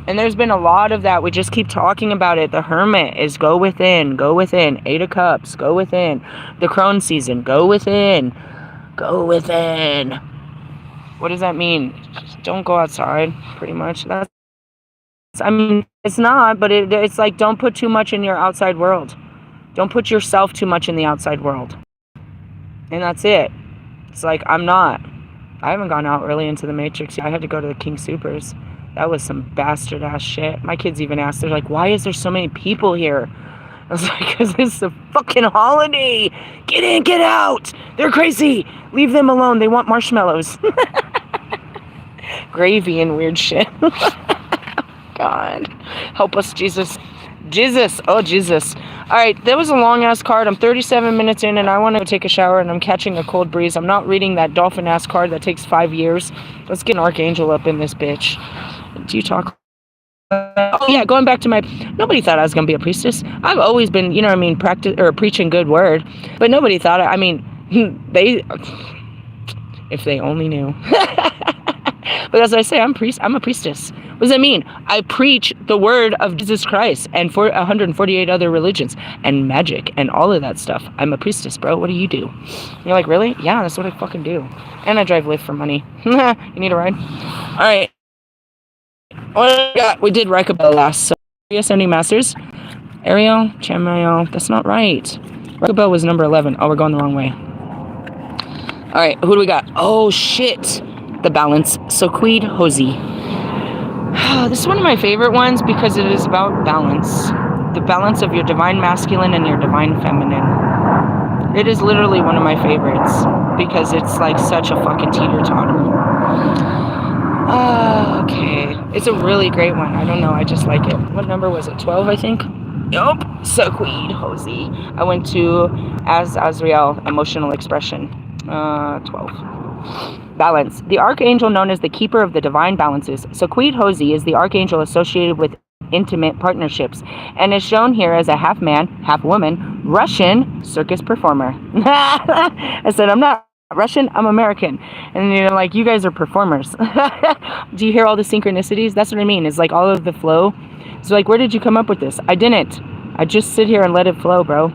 And there's been a lot of that. We just keep talking about it. The Hermit is go within, go within. 8 of Cups, go within. The Crone season, go within, go within. What does that mean? Don't go outside, pretty much. It's not, but it's like, don't put too much in your outside world. Don't put yourself too much in the outside world. And that's it. It's like, I haven't gone out really into the Matrix. I had to go to the King Supers. That was some bastard ass shit. My kids even asked, they're like, why is there so many people here? I was like, because it's a fucking holiday. Get in, get out. They're crazy. Leave them alone. They want marshmallows. Gravy and weird shit. God. Help us, Jesus. Jesus. Oh, Jesus. All right, that was a long-ass card. I'm 37 minutes in, and I want to take a shower, and I'm catching a cold breeze. I'm not reading that dolphin-ass card that takes 5 years. Let's get an Archangel up in this bitch. Do you talk? Oh, yeah, going back to nobody thought I was going to be a priestess. I've always been, preaching good word, but nobody thought if they only knew. But as I say, I'm a priestess. What does that mean? I preach the word of Jesus Christ and for 148 other religions and magic and all of that stuff. I'm a priestess, bro. What do you do? You're like, really? Yeah, that's what I fucking do. And I drive Lyft for money. You need a ride? All right. What we got? We did Rekabel last. So, Ascending Masters. Ariel, Chamael. That's not right. Rekabel was number 11. Oh, we're going the wrong way. All right. Who do we got? Oh, shit. The Balance. Soquid Hosey. This is one of my favorite ones because it is about balance. The balance of your divine masculine and your divine feminine. It is literally one of my favorites because it's like such a fucking teeter-totter. Okay. It's a really great one. I don't know. I just like it. What number was it? 12, I think? Nope. Soquid Hosey. I went to Azrael, Emotional Expression. 12. Balance. The Archangel known as the Keeper of the Divine Balances. Soquid Hosey is the Archangel associated with intimate partnerships and is shown here as a half man, half woman, Russian circus performer. I said, I'm not Russian, I'm American. And you're like, you guys are performers. Do you hear all the synchronicities? That's what I mean. It's like all of the flow. It's like, where did you come up with this? I didn't. I just sit here and let it flow, bro.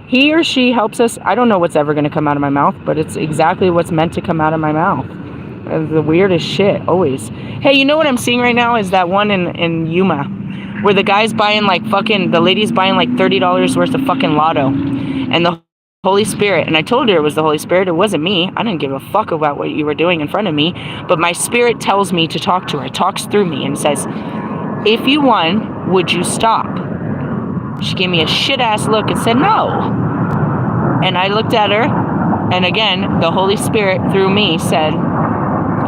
He or she helps us. I don't know what's ever going to come out of my mouth, but it's exactly what's meant to come out of my mouth. The weirdest shit, always. Hey, you know what I'm seeing right now is that one in Yuma, where the guy's buying like the lady's buying like $30 worth of fucking lotto. And the Holy Spirit. And I told her it was the Holy Spirit. It wasn't me. I didn't give a fuck about what you were doing in front of me. But my spirit tells me to talk to her. It talks through me and says, if you won, would you stop? She gave me a shit-ass look and said, no. And I looked at her, and again, the Holy Spirit through me said,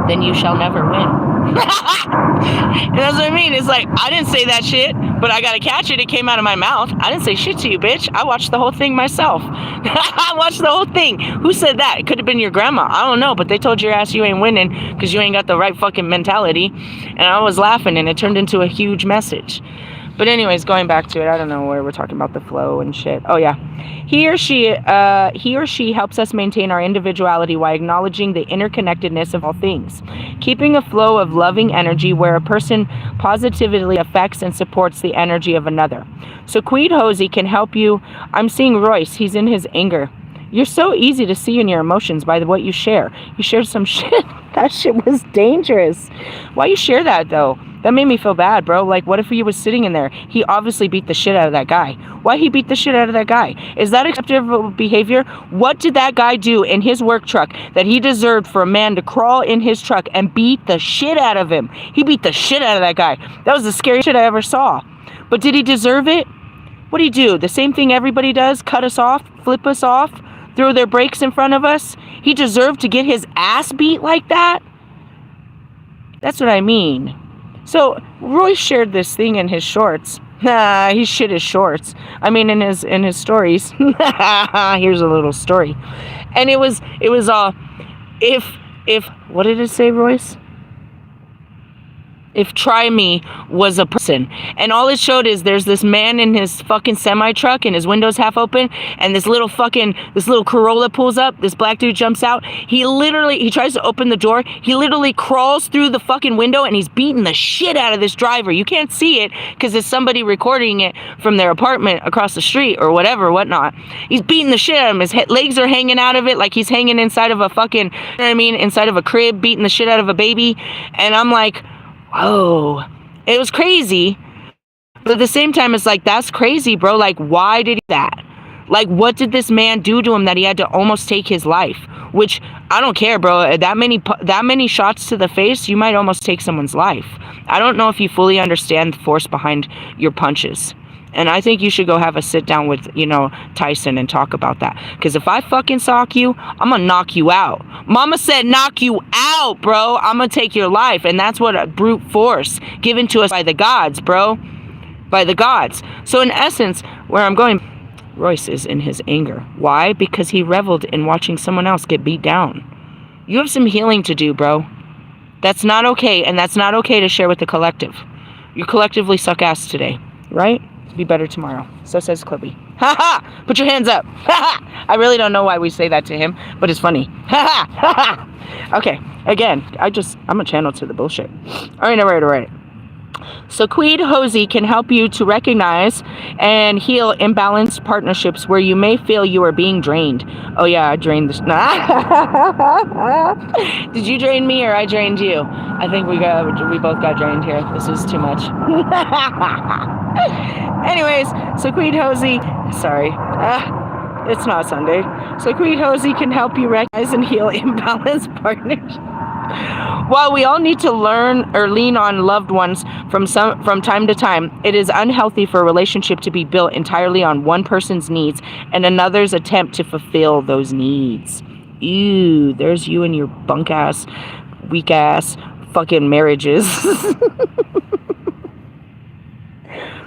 then you shall never win. And that's what I mean. It's like, I didn't say that shit, but I gotta catch it. It came out of my mouth. I didn't say shit to you, bitch. I watched the whole thing myself. I watched the whole thing. Who said that? It could have been your grandma. I don't know, but they told your ass you ain't winning because you ain't got the right fucking mentality. And I was laughing, and it turned into a huge message. But anyways, going back to it, I don't know where we're talking about the flow and shit. Oh yeah, he or she helps us maintain our individuality while acknowledging the interconnectedness of all things, keeping a flow of loving energy where a person positively affects and supports the energy of another. So Queen Hosey can help you. I'm seeing Royce. He's in his anger. You're so easy to see in your emotions by what you share. You shared some shit. That shit was dangerous. Why you share that though? That made me feel bad, bro. Like, what if he was sitting in there? He obviously beat the shit out of that guy. Why he beat the shit out of that guy? Is that acceptable behavior? What did that guy do in his work truck that he deserved for a man to crawl in his truck and beat the shit out of him? He beat the shit out of that guy. That was the scariest shit I ever saw. But did he deserve it? What did he do? The same thing everybody does? Cut us off? Flip us off? Throw their brakes in front of us? He deserved to get his ass beat like that? That's what I mean. So Roy shared this thing in his shorts. He shit his shorts. I mean, in his stories. Here's a little story. And it was if what did it say, Royce? If Try Me was a person. And all it showed is there's this man in his fucking semi-truck and his window's half open, and this little Corolla pulls up, this black dude jumps out. He tries to open the door. He literally crawls through the fucking window and he's beating the shit out of this driver. You can't see it because it's somebody recording it from their apartment across the street or whatnot. He's beating the shit out of him. His legs are hanging out of it like he's hanging inside of a fucking, you know what I mean, inside of a crib, beating the shit out of a baby. And I'm like, oh, it was crazy. But at the same time, it's like, that's crazy, bro. Like, why did he do that? Like, what did this man do to him that he had to almost take his life? Which, I don't care, bro. That many shots to the face, you might almost take someone's life. I don't know if you fully understand the force behind your punches. And I think you should go have a sit down with, Tyson and talk about that. Because if I fucking sock you, I'm going to knock you out. Mama said knock you out, bro. I'm going to take your life. And that's what a brute force given to us by the gods, bro. By the gods. So in essence, where I'm going, Royce is in his anger. Why? Because he reveled in watching someone else get beat down. You have some healing to do, bro. That's not okay. And that's not okay to share with the collective. You collectively suck ass today, right? Be better tomorrow. So says Clippy. Ha ha! Put your hands up. Ha ha! I really don't know why we say that to him, but it's funny. Ha ha! Ha ha! Okay, again, I'm a channel to the bullshit. Alright. So Queen Hosey can help you to recognize and heal imbalanced partnerships where you may feel you are being drained. Oh yeah, I drained this. Did you drain me or I drained you? I think we both got drained here. This is too much. Anyways, so Queen Hosey, sorry, it's not Sunday. So Queen Hosey can help you recognize and heal imbalanced partnerships. While we all need to learn or lean on loved ones from time to time, it is unhealthy for a relationship to be built entirely on one person's needs and another's attempt to fulfill those needs. Ew, there's you and your bunk ass, weak ass fucking marriages.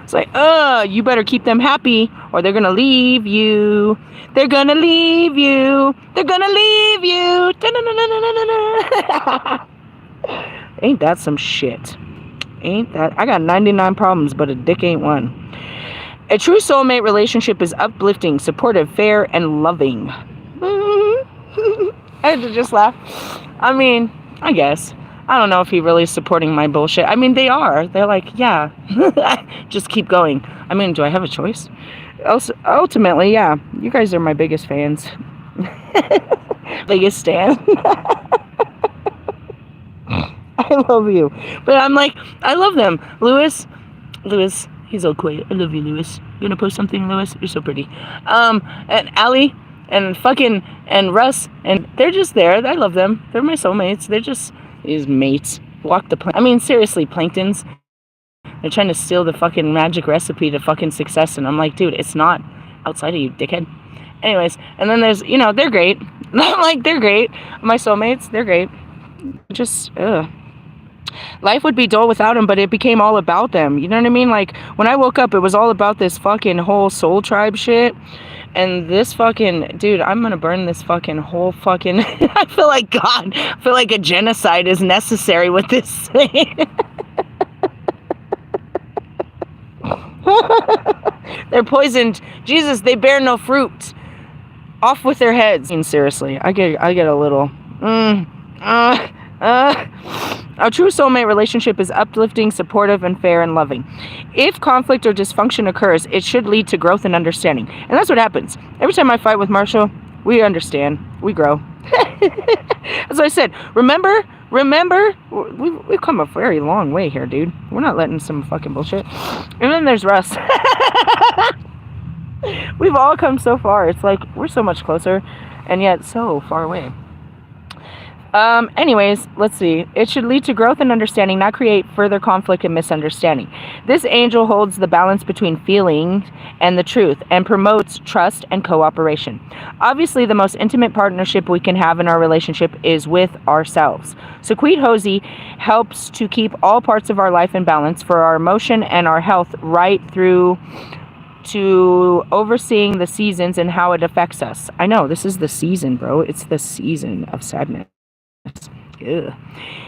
It's like, you better keep them happy or they're gonna leave you. They're gonna leave you. They're gonna leave you. Ain't that some shit? Ain't that? I got 99 problems, but a dick ain't one. A true soulmate relationship is uplifting, supportive, fair, and loving. I had to just laugh. I mean, I guess. I don't know if he really is supporting my bullshit. I mean, they are. They're like, yeah, just keep going. I mean, do I have a choice? Ultimately, yeah, you guys are my biggest fans. Biggest stan. I love you. But I'm like, I love them. Lewis, he's all quiet. I love you, Lewis. You gonna post something, Lewis? You're so pretty. And Allie, and Russ, and they're just there. I love them. They're my soulmates. They're just these mates. Walk the plank. I mean, seriously, planktons. They're trying to steal the fucking magic recipe to fucking success, and I'm like, dude, it's not outside of you, dickhead. Anyways, and then there's, you know, they're great. I'm like, they're great. My soulmates, they're great. Just, life would be dull without them, but it became all about them. You know what I mean? Like, when I woke up, it was all about this fucking whole soul tribe shit. And this fucking, dude, I'm gonna burn this fucking whole fucking, I feel like God, I feel like a genocide is necessary with this thing. They're poisoned. Jesus, they bear no fruit. Off with their heads. I mean, seriously, I get a little. A true soulmate relationship is uplifting, supportive, and fair and loving. If conflict or dysfunction occurs, it should lead to growth and understanding. And that's what happens. Every time I fight with Marshall, we understand. We grow. As I said, remember, we've come a very long way here, dude. We're not letting some fucking bullshit. And then there's Russ. We've all come so far. It's like we're so much closer and yet so far away. Anyways, let's see. It should lead to growth and understanding, not create further conflict and misunderstanding. This angel holds the balance between feeling and the truth and promotes trust and cooperation. Obviously, the most intimate partnership we can have in our relationship is with ourselves. So Queen Hosey helps to keep all parts of our life in balance for our emotion and our health, right through to overseeing the seasons and how it affects us. I know, this is the season, bro. It's the season of sadness. Ugh.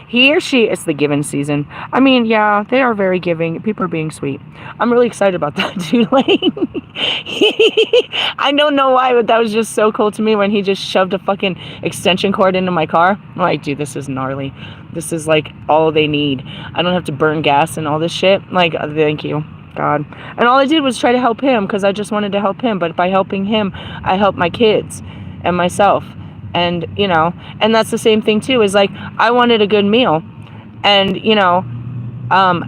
He or she, it's the given season. I mean, yeah, they are very giving. People are being sweet. I'm really excited about that, dude. Like, I don't know why, but that was just so cool to me when he just shoved a fucking extension cord into my car. I'm like, dude, this is gnarly. This is like all they need. I don't have to burn gas and all this shit. Like, thank you, God. And all I did was try to help him because I just wanted to help him. But by helping him, I helped my kids and myself. And, you know, and that's the same thing too, is like, I wanted a good meal and, you know,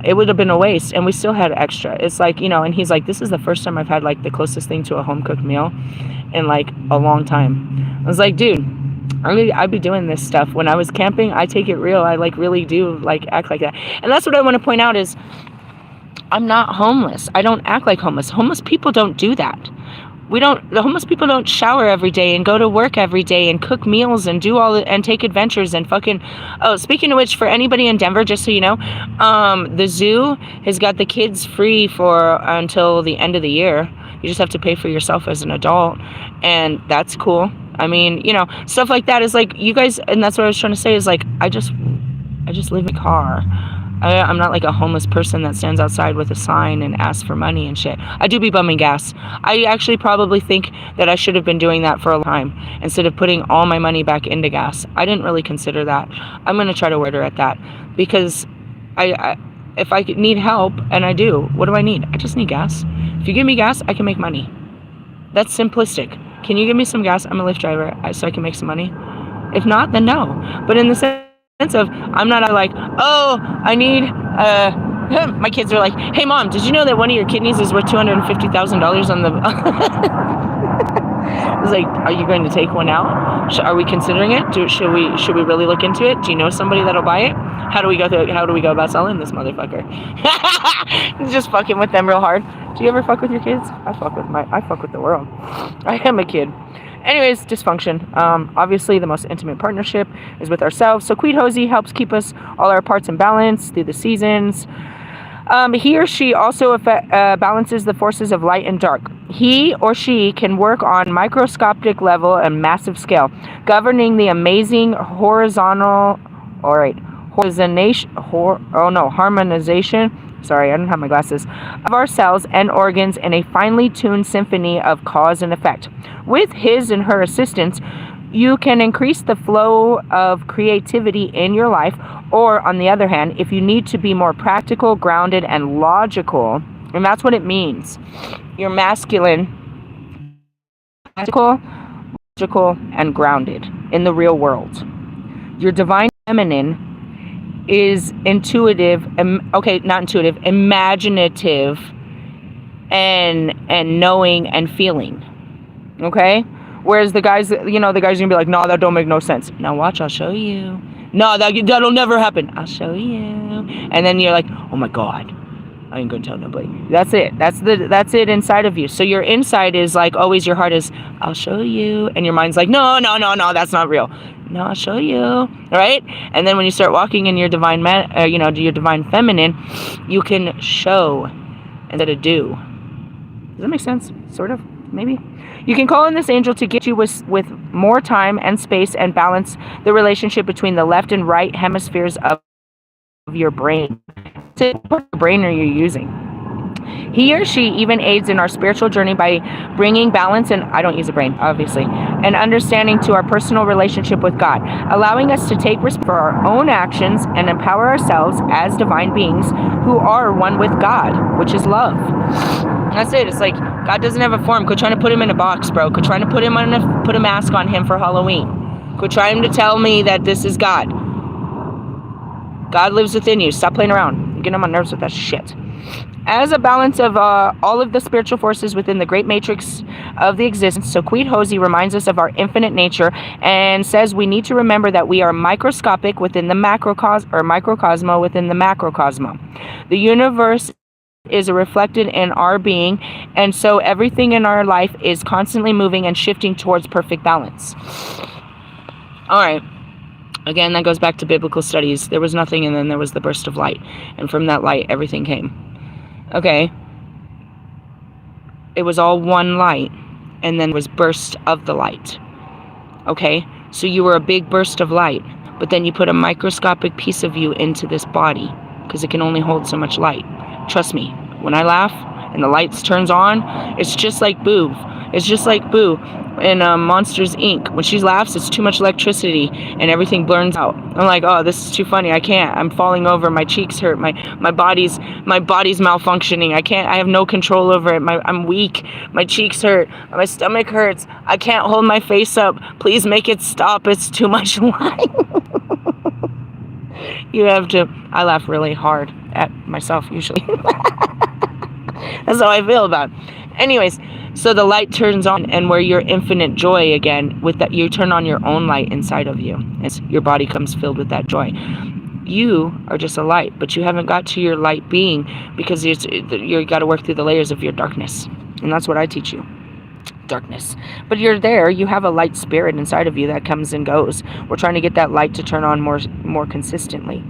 it would have been a waste and we still had extra. It's like, you know, and he's like, this is the first time I've had like the closest thing to a home cooked meal in like a long time. I was like, dude, I'd be doing this stuff. When I was camping, I take it real. I like really do like act like that. And that's what I want to point out is I'm not homeless. I don't act like homeless. Homeless people don't do that. The homeless people don't shower every day and go to work every day and cook meals and do all and take adventures and fucking, oh, speaking of which, for anybody in Denver, just so you know, the zoo has got the kids free for until the end of the year. You just have to pay for yourself as an adult, and that's cool. I mean, you know, stuff like that is like, you guys, and that's what I was trying to say is like, I just live in a car. I'm not like a homeless person that stands outside with a sign and asks for money and shit. I do be bumming gas. I actually probably think that I should have been doing that for a long time instead of putting all my money back into gas. I didn't really consider that. I'm going to try to order at that because if I need help, and I do, what do I need? I just need gas. If you give me gas, I can make money. That's simplistic. Can you give me some gas? I'm a Lyft driver, so I can make some money. If not, then no. But in the sense of, I'm not like, oh, I need, my kids are like, hey mom, did you know that one of your kidneys is worth $250,000 on the, I was like, are you going to take one out? Are we considering it? Should we really look into it? Do you know somebody that'll buy it? How do we go about selling this motherfucker? Just fucking with them real hard. Do you ever fuck with your kids? I fuck with the world. I am a kid. Anyways, dysfunction. Obviously, the most intimate partnership is with ourselves. So Queen Hosey helps keep us all our parts in balance through the seasons. He or she also balances the forces of light and dark. He or she can work on microscopic level and massive scale, governing the amazing harmonization. Sorry, I don't have my glasses. Of our cells and organs in a finely tuned symphony of cause and effect. With his and her assistance, you can increase the flow of creativity in your life, or on the other hand, if you need to be more practical, grounded, and logical, and that's what it means. You're masculine, practical, logical, and grounded in the real world. Your divine feminine is intuitive, imaginative, and knowing and feeling. Okay? Whereas the guys, you know, the guys are gonna be like, no, that don't make no sense. Now watch, I'll show you. No, that'll never happen. I'll show you. And then you're like, oh my God, I ain't gonna tell nobody. That's it. That's it inside of you. So your inside is like always, your heart is, I'll show you. And your mind's like, no, that's not real. No, I'll show you. All right? And then when you start walking in your divine your divine feminine, you can show instead of do. Does that make sense? Sort of, maybe. You can call in this angel to get you with more time and space and balance the relationship between the left and right hemispheres of your brain. So what brain are you using? He or she even aids in our spiritual journey by bringing balance, and I don't use a brain, obviously, and understanding to our personal relationship with God, allowing us to take risk for our own actions and empower ourselves as divine beings who are one with God, which is love. That's it. It's like, God doesn't have a form. Quit trying to put him in a box, bro. Quit trying to put a mask on him for Halloween. Quit trying to tell me that this is God. God lives within you. Stop playing around. You're getting on my nerves with that shit. As a balance of all of the spiritual forces within the great matrix of the existence, so Queen Hosey reminds us of our infinite nature and says we need to remember that we are microscopic within the microcosmo within the macrocosmo. The universe is reflected in our being, and so everything in our life is constantly moving and shifting towards perfect balance. All right. Again, that goes back to biblical studies. There was nothing, and then there was the burst of light, and from that light, everything came. Okay, it was all one light, and then was burst of the light. Okay, so you were a big burst of light, but then you put a microscopic piece of you into this body, because it can only hold so much light. Trust me, when I laugh and the lights turns on, it's just like Boo. It's just like Boo in Monsters, Inc. When she laughs, it's too much electricity and everything blurs out. I'm like, oh, this is too funny. I can't. I'm falling over. My cheeks hurt. My body's malfunctioning. I can't. I have no control over it. I'm weak. My cheeks hurt. My stomach hurts. I can't hold my face up. Please make it stop. It's too much light. You have to. I laugh really hard at myself usually. That's how I feel about it. Anyways, so the light turns on, and where your infinite joy again, with that, you turn on your own light inside of you as your body comes filled with that joy. You are just a light, but you haven't got to your light being because you got to work through the layers of your darkness, and that's what I teach you. Darkness. But you're there. You have a light spirit inside of you that comes and goes. We're trying to get that light to turn on more consistently.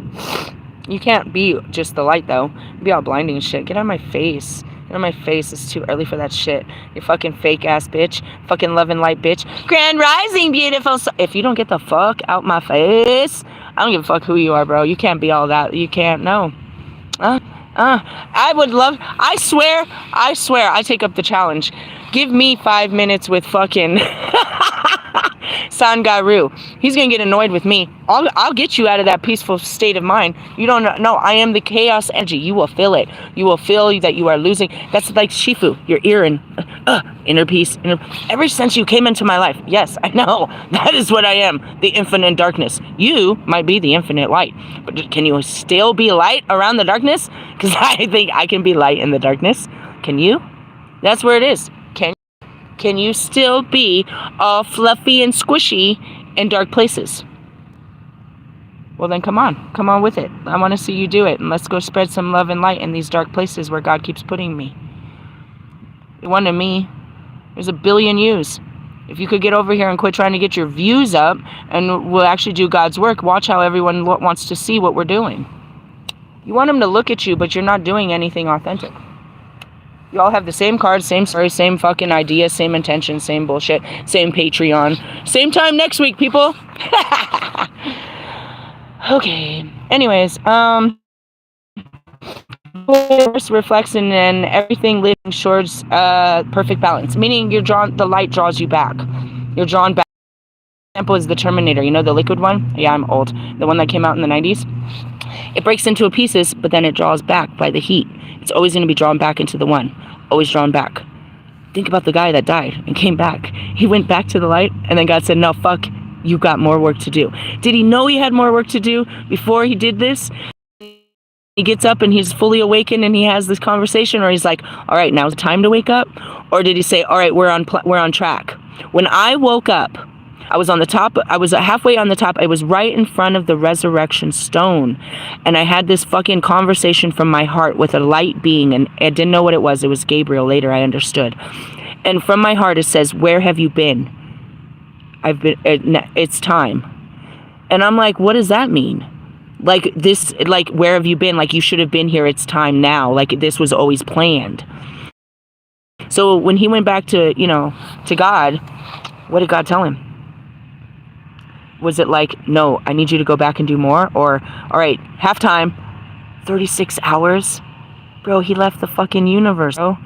You can't be just the light though. Be all blinding and shit. Get out of my face. Get out of my face. It's too early for that shit. You fucking fake ass bitch. Fucking love and light bitch. Grand rising, beautiful. If you don't get the fuck out my face, I don't give a fuck who you are, bro. You can't be all that. You can't. No. I would love. I swear. I take up the challenge. Give me 5 minutes with fucking Sangaru. He's gonna get annoyed with me. I'll get you out of that peaceful state of mind. You don't know. I am the chaos energy. You will feel it. You will feel that you are losing. That's like Shifu. Your ear and inner peace. Ever since you came into my life, yes, I know. That is what I am. The infinite darkness. You might be the infinite light, but can you still be light around the darkness? Because I think I can be light in the darkness. Can you? That's where it is. Can you still be all fluffy and squishy in dark places? Well, then come on with it. I want to see you do it, and let's go spread some love and light in these dark places where God keeps putting me. One to me, there's a billion yous. If you could get over here and quit trying to get your views up, and we'll actually do God's work, watch how everyone wants to see what we're doing. You want them to look at you, but you're not doing anything authentic. You all have the same cards, same story, same fucking idea, same intention, same bullshit, same Patreon. Same time next week, people. Okay. Anyways, reflects and then everything living towards perfect balance. Meaning the light draws you back. You're drawn back. Example is the Terminator. You know the liquid one? Yeah, I'm old. The one that came out in the 90s. It breaks into pieces, but then it draws back by the heat. It's always going to be drawn back into the one. Always drawn back. Think about the guy that died and came back. He went back to the light, and then God said, no, fuck, you got more work to do. Did he know he had more work to do before he did this? He gets up and he's fully awakened and he has this conversation, or he's like, all right, now's the time to wake up? Or did he say, all right, we're on track? When I woke up, I was on the top, I was halfway on the top. I was right in front of the resurrection stone. And I had this fucking conversation from my heart with a light being, and I didn't know what it was. It was Gabriel. Later I understood. And from my heart it says, where have you been? It's time. And I'm like, what does that mean? Like this, like, where have you been? Like, you should have been here. It's time now. Like, this was always planned. So when he went back to, to God, what did God tell him? Was it like, no, I need you to go back and do more? Or, all right, halftime, 36 hours? Bro, he left the fucking universe, bro.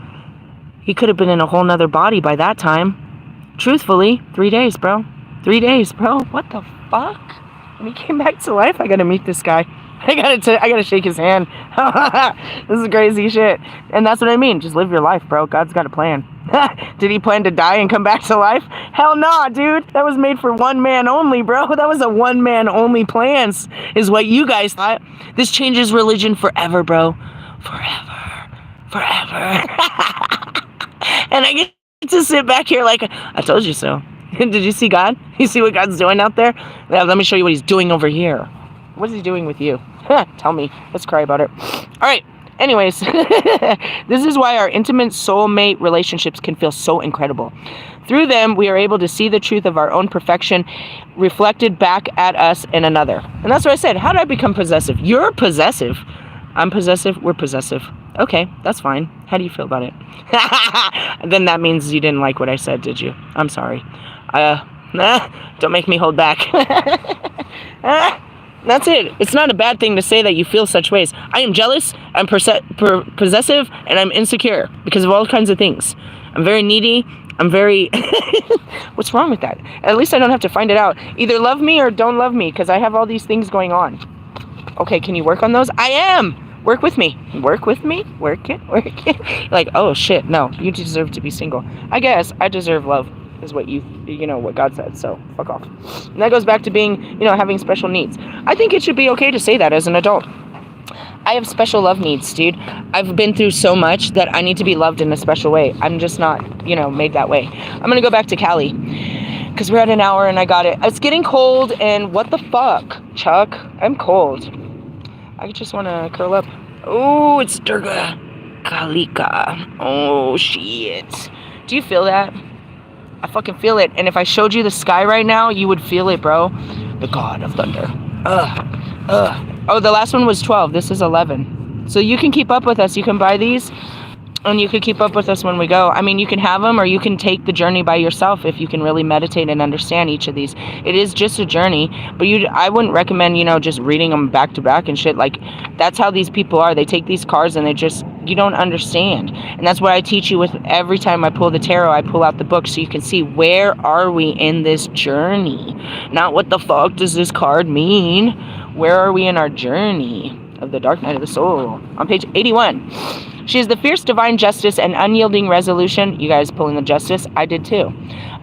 He could have been in a whole nother body by that time. Truthfully, 3 days, bro. 3 days, bro. What the fuck? When he came back to life, I gotta meet this guy. I gotta shake his hand. This is crazy shit. And that's what I mean. Just live your life, bro. God's got a plan. Did he plan to die and come back to life? Hell nah, dude. That was made for one man only, bro. That was a one man only plans, is what you guys thought. This changes religion forever, bro. Forever. And I get to sit back here like, I told you so. Did you see God? You see what God's doing out there? Yeah, let me show you what he's doing over here. What is he doing with you? Tell me. Let's cry about it. All right. Anyways, this is why our intimate soulmate relationships can feel so incredible. Through them, we are able to see the truth of our own perfection reflected back at us in another. And that's what I said. How did I become possessive? You're possessive. I'm possessive. We're possessive. Okay, that's fine. How do you feel about it? Then that means you didn't like what I said, did you? I'm sorry. Don't make me hold back. That's it. It's not a bad thing to say that you feel such ways. I am jealous, I'm possessive, and I'm insecure because of all kinds of things. I'm very needy. I'm very... What's wrong with that? At least I don't have to find it out. Either love me or don't love me, because I have all these things going on. Okay, can you work on those? I am! Work with me. Work with me? Work it? Like, oh shit, no. You deserve to be single. I guess I deserve love, is what what God said, so fuck off. And that goes back to being, having special needs. I think it should be okay to say that as an adult. I have special love needs, dude. I've been through so much that I need to be loved in a special way. I'm just not, made that way. I'm gonna go back to Kali, because we're at an hour and I got it. It's getting cold, and what the fuck, Chuck? I'm cold. I just want to curl up. Oh, it's Durga Kalika. Oh, shit. Do you feel that? I fucking feel it. And if I showed you the sky right now, you would feel it, bro. The god of thunder. Oh, the last one was 12. This is 11. So you can keep up with us. You can buy these, and you can keep up with us when we go. I mean, you can have them, or you can take the journey by yourself if you can really meditate and understand each of these. It is just a journey, but I wouldn't recommend, just reading them back to back and shit. Like, that's how these people are. They take these cards and you don't understand. And that's what I teach you with every time I pull the tarot. I pull out the book so you can see, where are we in this journey? Not what the fuck does this card mean? Where are we in our journey of the dark night of the soul? On page 81. She is the fierce divine justice and unyielding resolution. You guys pulling the justice? I did too.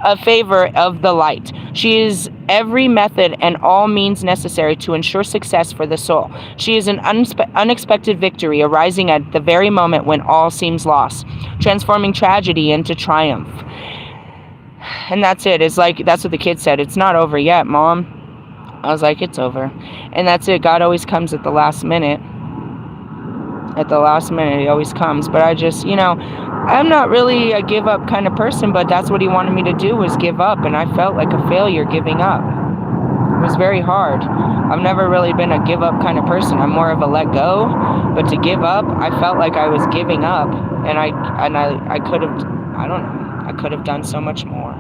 A favor of the light. She is every method and all means necessary to ensure success for the soul. She is an unexpected victory arising at the very moment when all seems lost, transforming tragedy into triumph. And that's it. It's like, that's what the kid said. It's not over yet, Mom. I was like, it's over. And that's it. God always comes at the last minute. At the last minute, he always comes. But I just, I'm not really a give up kind of person, but that's what he wanted me to do, was give up. And I felt like a failure giving up. It was very hard. I've never really been a give up kind of person. I'm more of a let go. But to give up, I felt like I was giving up. And I could have, I don't know, I could have done so much more.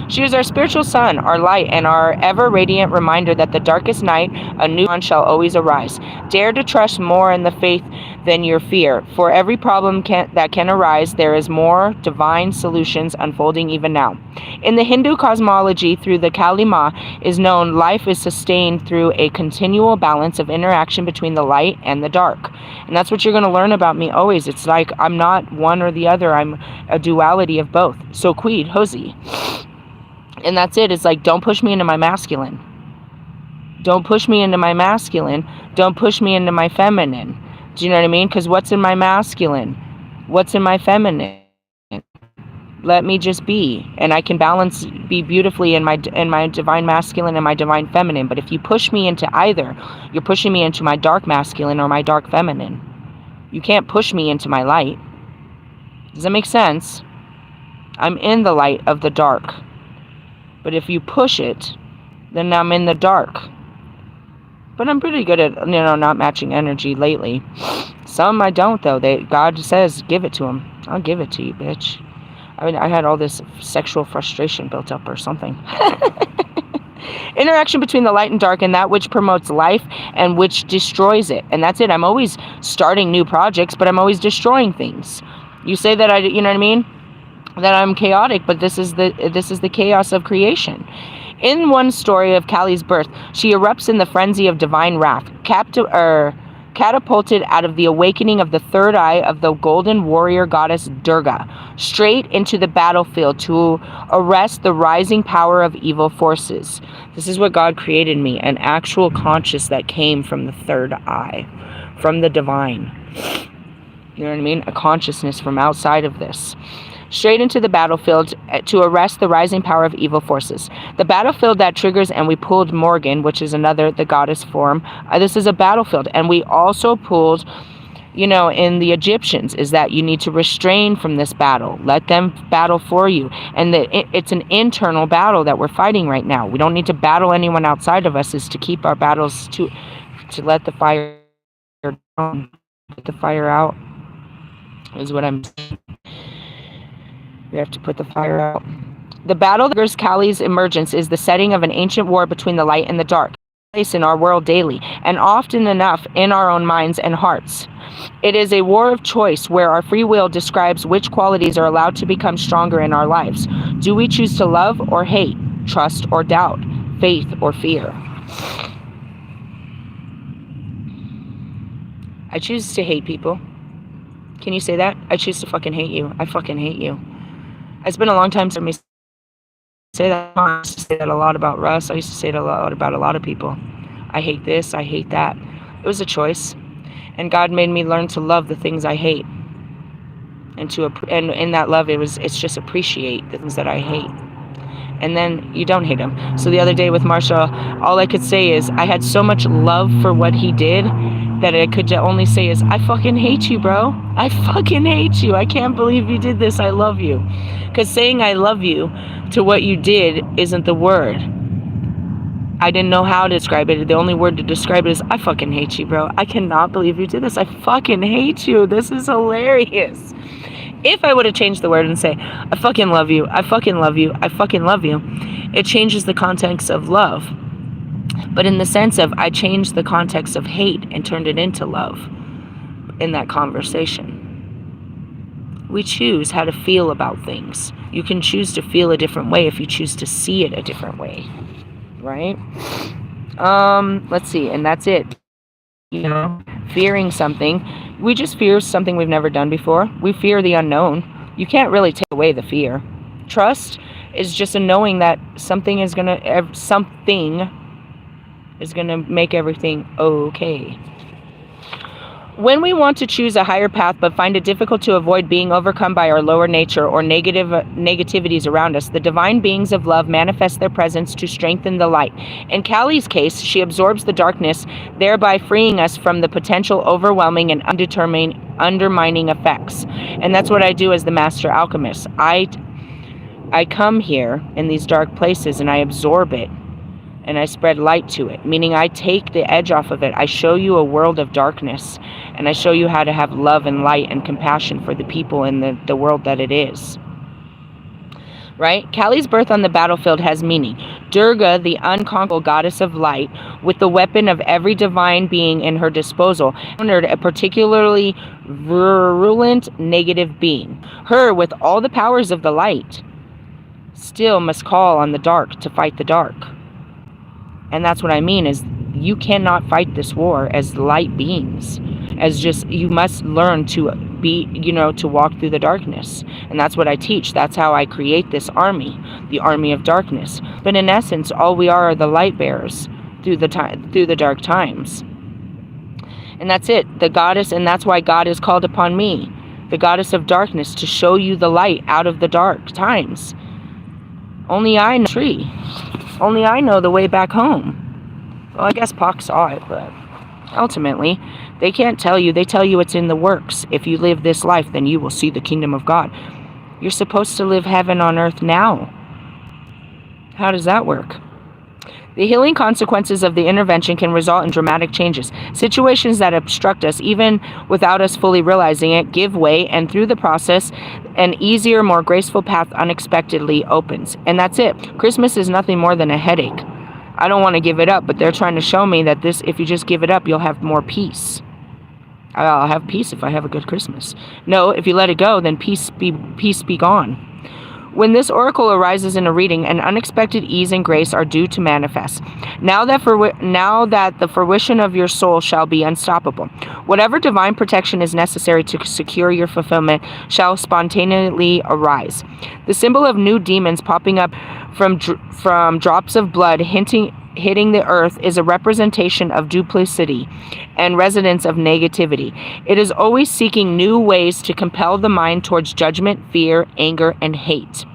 She is our spiritual sun, our light, and our ever-radiant reminder that the darkest night, a new dawn shall always arise. Dare to trust more in the faith than your fear. For every problem that can arise, there is more divine solutions unfolding even now. In the Hindu cosmology, through the Kali Ma is known, life is sustained through a continual balance of interaction between the light and the dark. And that's what you're going to learn about me always. It's like I'm not one or the other. I'm a duality of both. So Queed, Hosey. And that's it. It's like, don't push me into my masculine. Don't push me into my masculine. Don't push me into my feminine. Do you know what I mean? Because what's in my masculine? What's in my feminine? Let me just be, and I can balance, be beautifully in my divine masculine and my divine feminine. But if you push me into either, you're pushing me into my dark masculine or my dark feminine. You can't push me into my light. Does that make sense? I'm in the light of the dark. But if you push it, then I'm in the dark. But I'm pretty good at, not matching energy lately. Some I don't, though. God says, give it to him. I'll give it to you, bitch. I mean, I had all this sexual frustration built up or something. Interaction between the light and dark, and that which promotes life and which destroys it. And that's it. I'm always starting new projects, but I'm always destroying things. You say that you know what I mean? That I'm chaotic, but this is the chaos of creation. In one story of Kali's birth, she erupts in the frenzy of divine wrath, catapulted out of the awakening of the third eye of the golden warrior goddess Durga, straight into the battlefield to arrest the rising power of evil forces. This is what God created me, an actual conscious that came from the third eye, from the divine. You know what I mean? A consciousness from outside of this. Straight into the battlefield to arrest the rising power of evil forces. The battlefield that triggers, and we pulled Morgan, which is the goddess form. This is a battlefield. And we also pulled, in the Egyptians, is that you need to restrain from this battle. Let them battle for you. And it's an internal battle that we're fighting right now. We don't need to battle anyone outside of us, is to keep our battles to let the fire down, let the fire out, is what I'm saying. We have to put the fire out. The battle that triggers Kali's emergence is the setting of an ancient war between the light and the dark, place in our world daily, and often enough in our own minds and hearts. It is a war of choice where our free will describes which qualities are allowed to become stronger in our lives. Do we choose to love or hate, trust or doubt, faith or fear? I choose to hate people. Can you say that? I choose to fucking hate you. I fucking hate you. It's been a long time since I say that. I used to say that a lot about Russ. I used to say it a lot about a lot of people. I hate this. I hate that. It was a choice. And God made me learn to love the things I hate. And in that love, it's just appreciate the things that I hate. And then you don't hate him. So the other day with Marshall, all I could say is I had so much love for what he did that I could only say is, I fucking hate you, bro. I fucking hate you. I can't believe you did this. I love you. Because saying I love you to what you did isn't the word. I didn't know how to describe it. The only word to describe it is, I fucking hate you, bro. I cannot believe you did this. I fucking hate you. This is hilarious. If I would have changed the word and say, I fucking love you, I fucking love you, I fucking love you, it changes the context of love. But in the sense of, I changed the context of hate and turned it into love in that conversation. We choose how to feel about things. You can choose to feel a different way if you choose to see it a different way. Right? Let's see, and that's it. Fearing something. We just fear something we've never done before. We fear the unknown. You can't really take away the fear. Trust is just a knowing that something is gonna make everything okay. When we want to choose a higher path but find it difficult to avoid being overcome by our lower nature or negativities around us, the divine beings of love manifest their presence to strengthen the light. In Kali's case, she absorbs the darkness, thereby freeing us from the potential overwhelming and undermining effects. And that's what I do as the master alchemist. I come here in these dark places and I absorb it. And I spread light to it, meaning I take the edge off of it. I show you a world of darkness, and I show you how to have love and light and compassion for the people in the world that it is. Right? Kali's birth on the battlefield has meaning. Durga, the unconquerable goddess of light, with the weapon of every divine being in her disposal, encountered a particularly virulent negative being. Her, with all the powers of the light, still must call on the dark to fight the dark. And that's what I mean is you cannot fight this war as light beings. You must learn to be, to walk through the darkness. And that's what I teach. That's how I create this army, the army of darkness. But in essence, all we are the light bearers through the dark times. And that's it. The goddess, and that's why God has called upon me the goddess of darkness, to show you the light out of the dark times. Only I know the tree. Only I know the way back home. Well, I guess Pac saw it, but ultimately, they can't tell you. They tell you it's in the works. If you live this life, then you will see the kingdom of God. You're supposed to live heaven on earth now. How does that work? The healing consequences of the intervention can result in dramatic changes. Situations that obstruct us, even without us fully realizing it, give way, and through the process, an easier, more graceful path unexpectedly opens. And that's it. Christmas is nothing more than a headache. I don't want to give it up, but they're trying to show me that this, if you just give it up, you'll have more peace. I'll have peace if I have a good Christmas. No, if you let it go, then peace be gone. When this oracle arises in a reading, an unexpected ease and grace are due to manifest. Now that the fruition of your soul shall be unstoppable. Whatever divine protection is necessary to secure your fulfillment shall spontaneously arise. The symbol of new demons popping up from drops of blood hitting the earth is a representation of duplicity and residence of negativity. It is always seeking new ways to compel the mind towards judgment, fear, anger, and hate.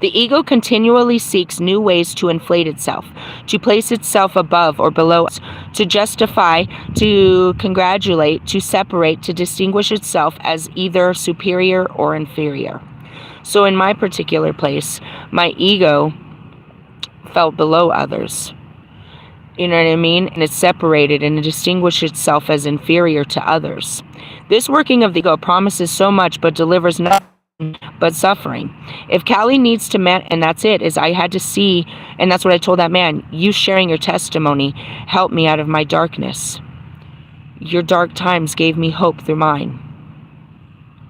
The ego continually seeks new ways to inflate itself, to place itself above or below us, to justify, to congratulate, to separate, to distinguish itself as either superior or inferior. So in my particular place, my ego felt below others. You know what I mean? And it separated and it distinguished itself as inferior to others. This working of the ego promises so much but delivers nothing but suffering. If Kali needs to and that's it, is I had to see, and that's what I told that man, you sharing your testimony helped me out of my darkness. Your dark times gave me hope through mine.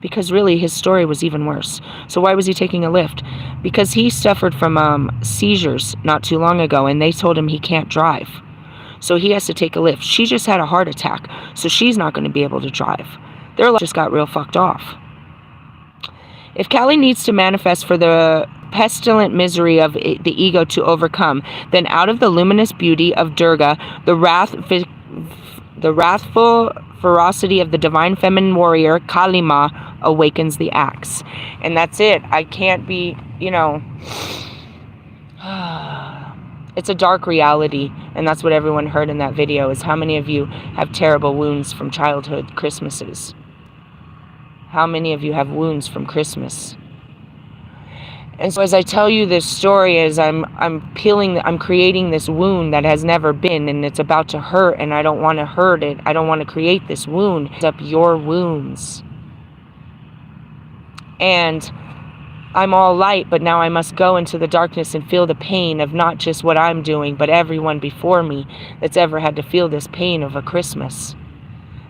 Because really, his story was even worse. So why was he taking a lift? Because he suffered from seizures not too long ago, and they told him he can't drive. So he has to take a lift. She just had a heart attack, so she's not going to be able to drive. Their life just got real fucked off. If Kali needs to manifest for the pestilent misery of the ego to overcome, then out of the luminous beauty of Durga, the wrathful ferocity of the divine feminine warrior, Kali Ma, awakens the axe. And that's it. I can't be, it's a dark reality. And that's what everyone heard in that video, is how many of you have terrible wounds from childhood Christmases? How many of you have wounds from Christmas? And so as I tell you this story, as I'm creating this wound that has never been, and it's about to hurt, and I don't want to hurt it. I don't want to create this wound. It's up your wounds. And I'm all light, but now I must go into the darkness and feel the pain of not just what I'm doing, but everyone before me that's ever had to feel this pain of a Christmas.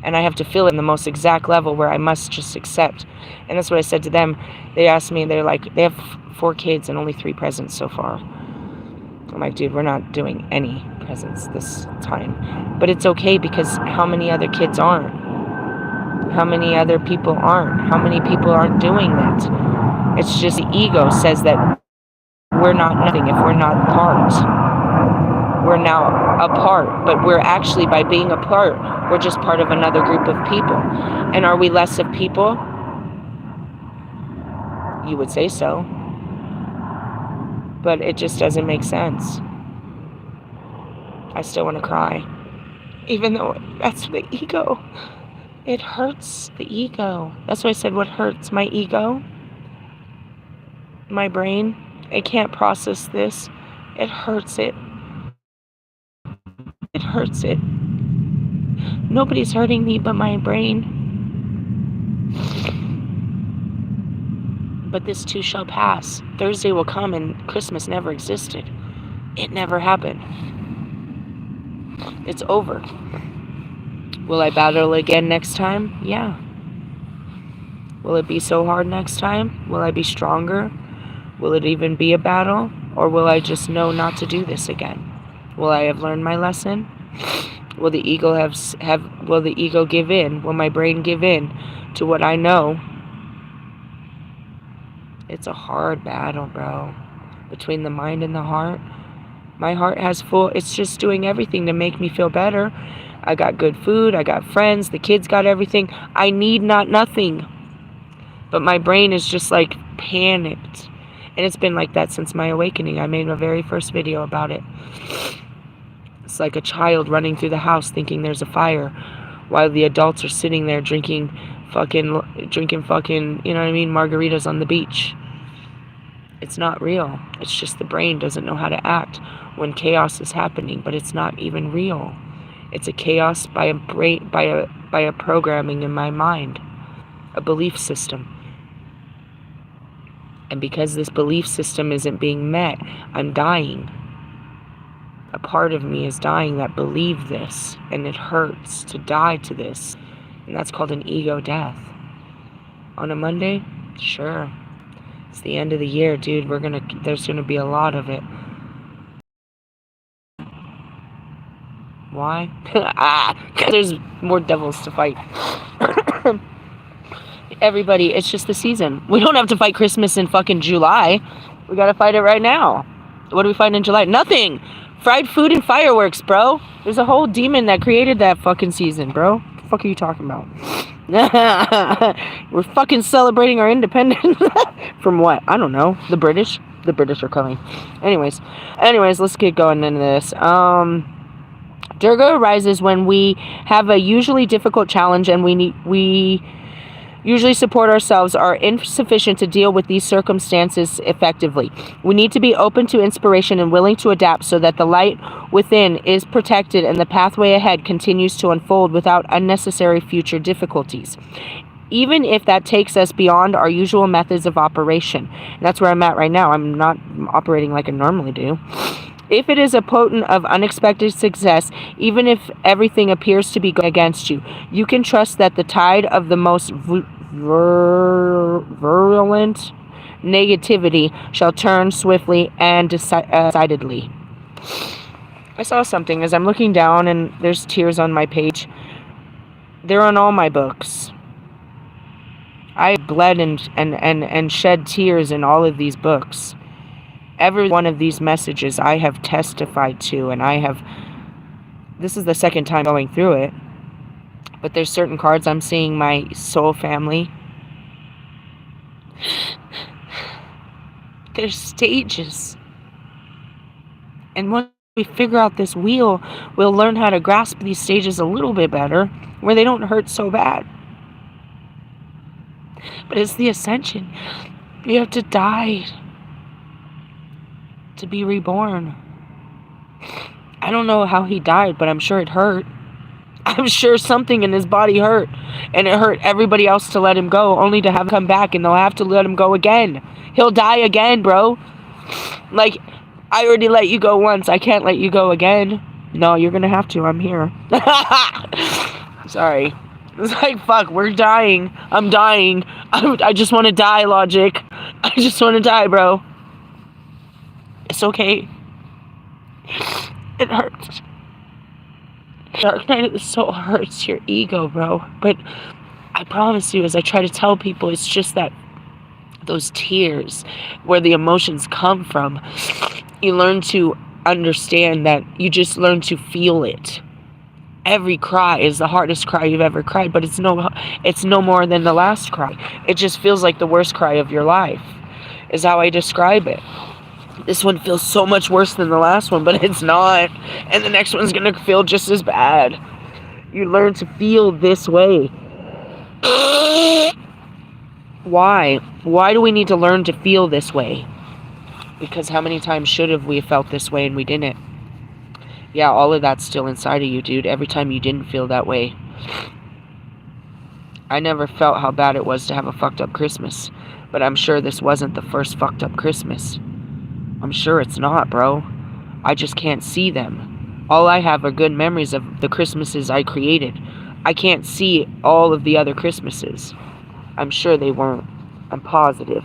And I have to feel it in the most exact level where I must just accept. And that's what I said to them. They asked me, they're like, they have 4 kids and only 3 presents so far. I'm like, dude, we're not doing any presents this time. But it's okay, because how many other kids aren't? How many other people aren't? How many people aren't doing that? It's just the ego says that we're not nothing if we're not part. We're now a part, but we're actually, by being a part, we're just part of another group of people. And are we less of people? You would say so. But it just doesn't make sense. I still want to cry. Even though that's the ego. It hurts the ego. That's why I said, what hurts? My ego? My brain? I can't process this. It hurts it. It hurts it. Nobody's hurting me but my brain. But this too shall pass. Thursday will come and Christmas never existed. It never happened. It's over. Will I battle again next time? Yeah. Will it be so hard next time? Will I be stronger? Will it even be a battle? Or will I just know not to do this again? Will I have learned my lesson? Will the ego will the ego give in? Will my brain give in to what I know? It's a hard battle, bro. Between the mind and the heart. My heart has it's just doing everything to make me feel better. I got good food, I got friends, the kids got everything. I need not nothing. But my brain is just like panicked. And it's been like that since my awakening. I made my very first video about it. It's like a child running through the house thinking there's a fire, while the adults are sitting there drinking fucking, you know what I mean, margaritas on the beach. It's not real. It's just the brain doesn't know how to act when chaos is happening, but it's not even real. It's a chaos by a programming in my mind, a belief system. And because this belief system isn't being met, I'm dying. A part of me is dying that believed this, and it hurts to die to this. And that's called an ego death. On a Monday? Sure. It's the end of the year, dude. There's gonna be a lot of it. Why? Because there's more devils to fight. Everybody, it's just the season. We don't have to fight Christmas in fucking July. We gotta fight it right now. What do we fight in July? Nothing! Fried food and fireworks, bro. There's a whole demon that created that fucking season, bro. What the fuck are you talking about? We're fucking celebrating our independence. From what? I don't know. The British? The British are coming. Anyways, let's get going into this. Durga arises when we have a usually difficult challenge and we usually support ourselves are insufficient to deal with these circumstances effectively. We need to be open to inspiration and willing to adapt so that the light within is protected and the pathway ahead continues to unfold without unnecessary future difficulties, even if that takes us beyond our usual methods of operation. And that's where I'm at right now. I'm not operating like I normally do. If it is a potent of unexpected success, even if everything appears to be going against you, you can trust that the tide of the most virulent negativity shall turn swiftly and decidedly. I saw something as I'm looking down and there's tears on my page. They're on all my books. I bled and shed tears in all of these books. Every one of these messages I have testified to, and this is the second time going through it, but there's certain cards I'm seeing my soul family. There's stages. And once we figure out this wheel, we'll learn how to grasp these stages a little bit better, where they don't hurt so bad. But it's the ascension. You have to die to be reborn. I don't know how he died, but I'm sure it hurt. I'm sure something in his body hurt, and it hurt everybody else to let him go, only to have him come back, and they'll have to let him go again. He'll die again, bro. Like, I already let you go once. I can't let you go again. No, you're gonna have to. I'm here. Sorry. It's like, fuck, we're dying. I'm dying. I just want to die, Logic. I just want to die, bro. It's okay. It hurts. Dark night of the soul hurts your ego, bro. But I promise you, as I try to tell people, it's just that those tears, where the emotions come from, you learn to understand that. You just learn to feel it. Every cry is the hardest cry you've ever cried, but it's no more than the last cry. It just feels like the worst cry of your life, is how I describe it. This one feels so much worse than the last one, but it's not. And the next one's gonna feel just as bad. You learn to feel this way. Why? Why do we need to learn to feel this way? Because how many times should have we felt this way and we didn't? Yeah, all of that's still inside of you, dude. Every time you didn't feel that way. I never felt how bad it was to have a fucked up Christmas. But I'm sure this wasn't the first fucked up Christmas. I'm sure it's not, bro. I just can't see them. All I have are good memories of the Christmases I created. I can't see all of the other Christmases. I'm sure they weren't. I'm positive.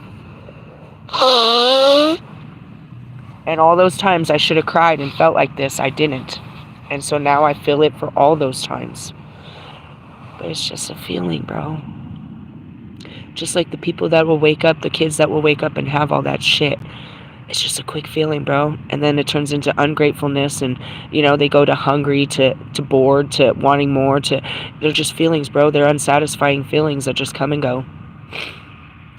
And all those times I should have cried and felt like this, I didn't. And so now I feel it for all those times. But it's just a feeling, bro. Just like the people that will wake up, the kids that will wake up and have all that shit. It's just a quick feeling, bro. And then it turns into ungratefulness, and, you know, they go to hungry, to bored, to wanting more, they're just feelings, bro. They're unsatisfying feelings that just come and go.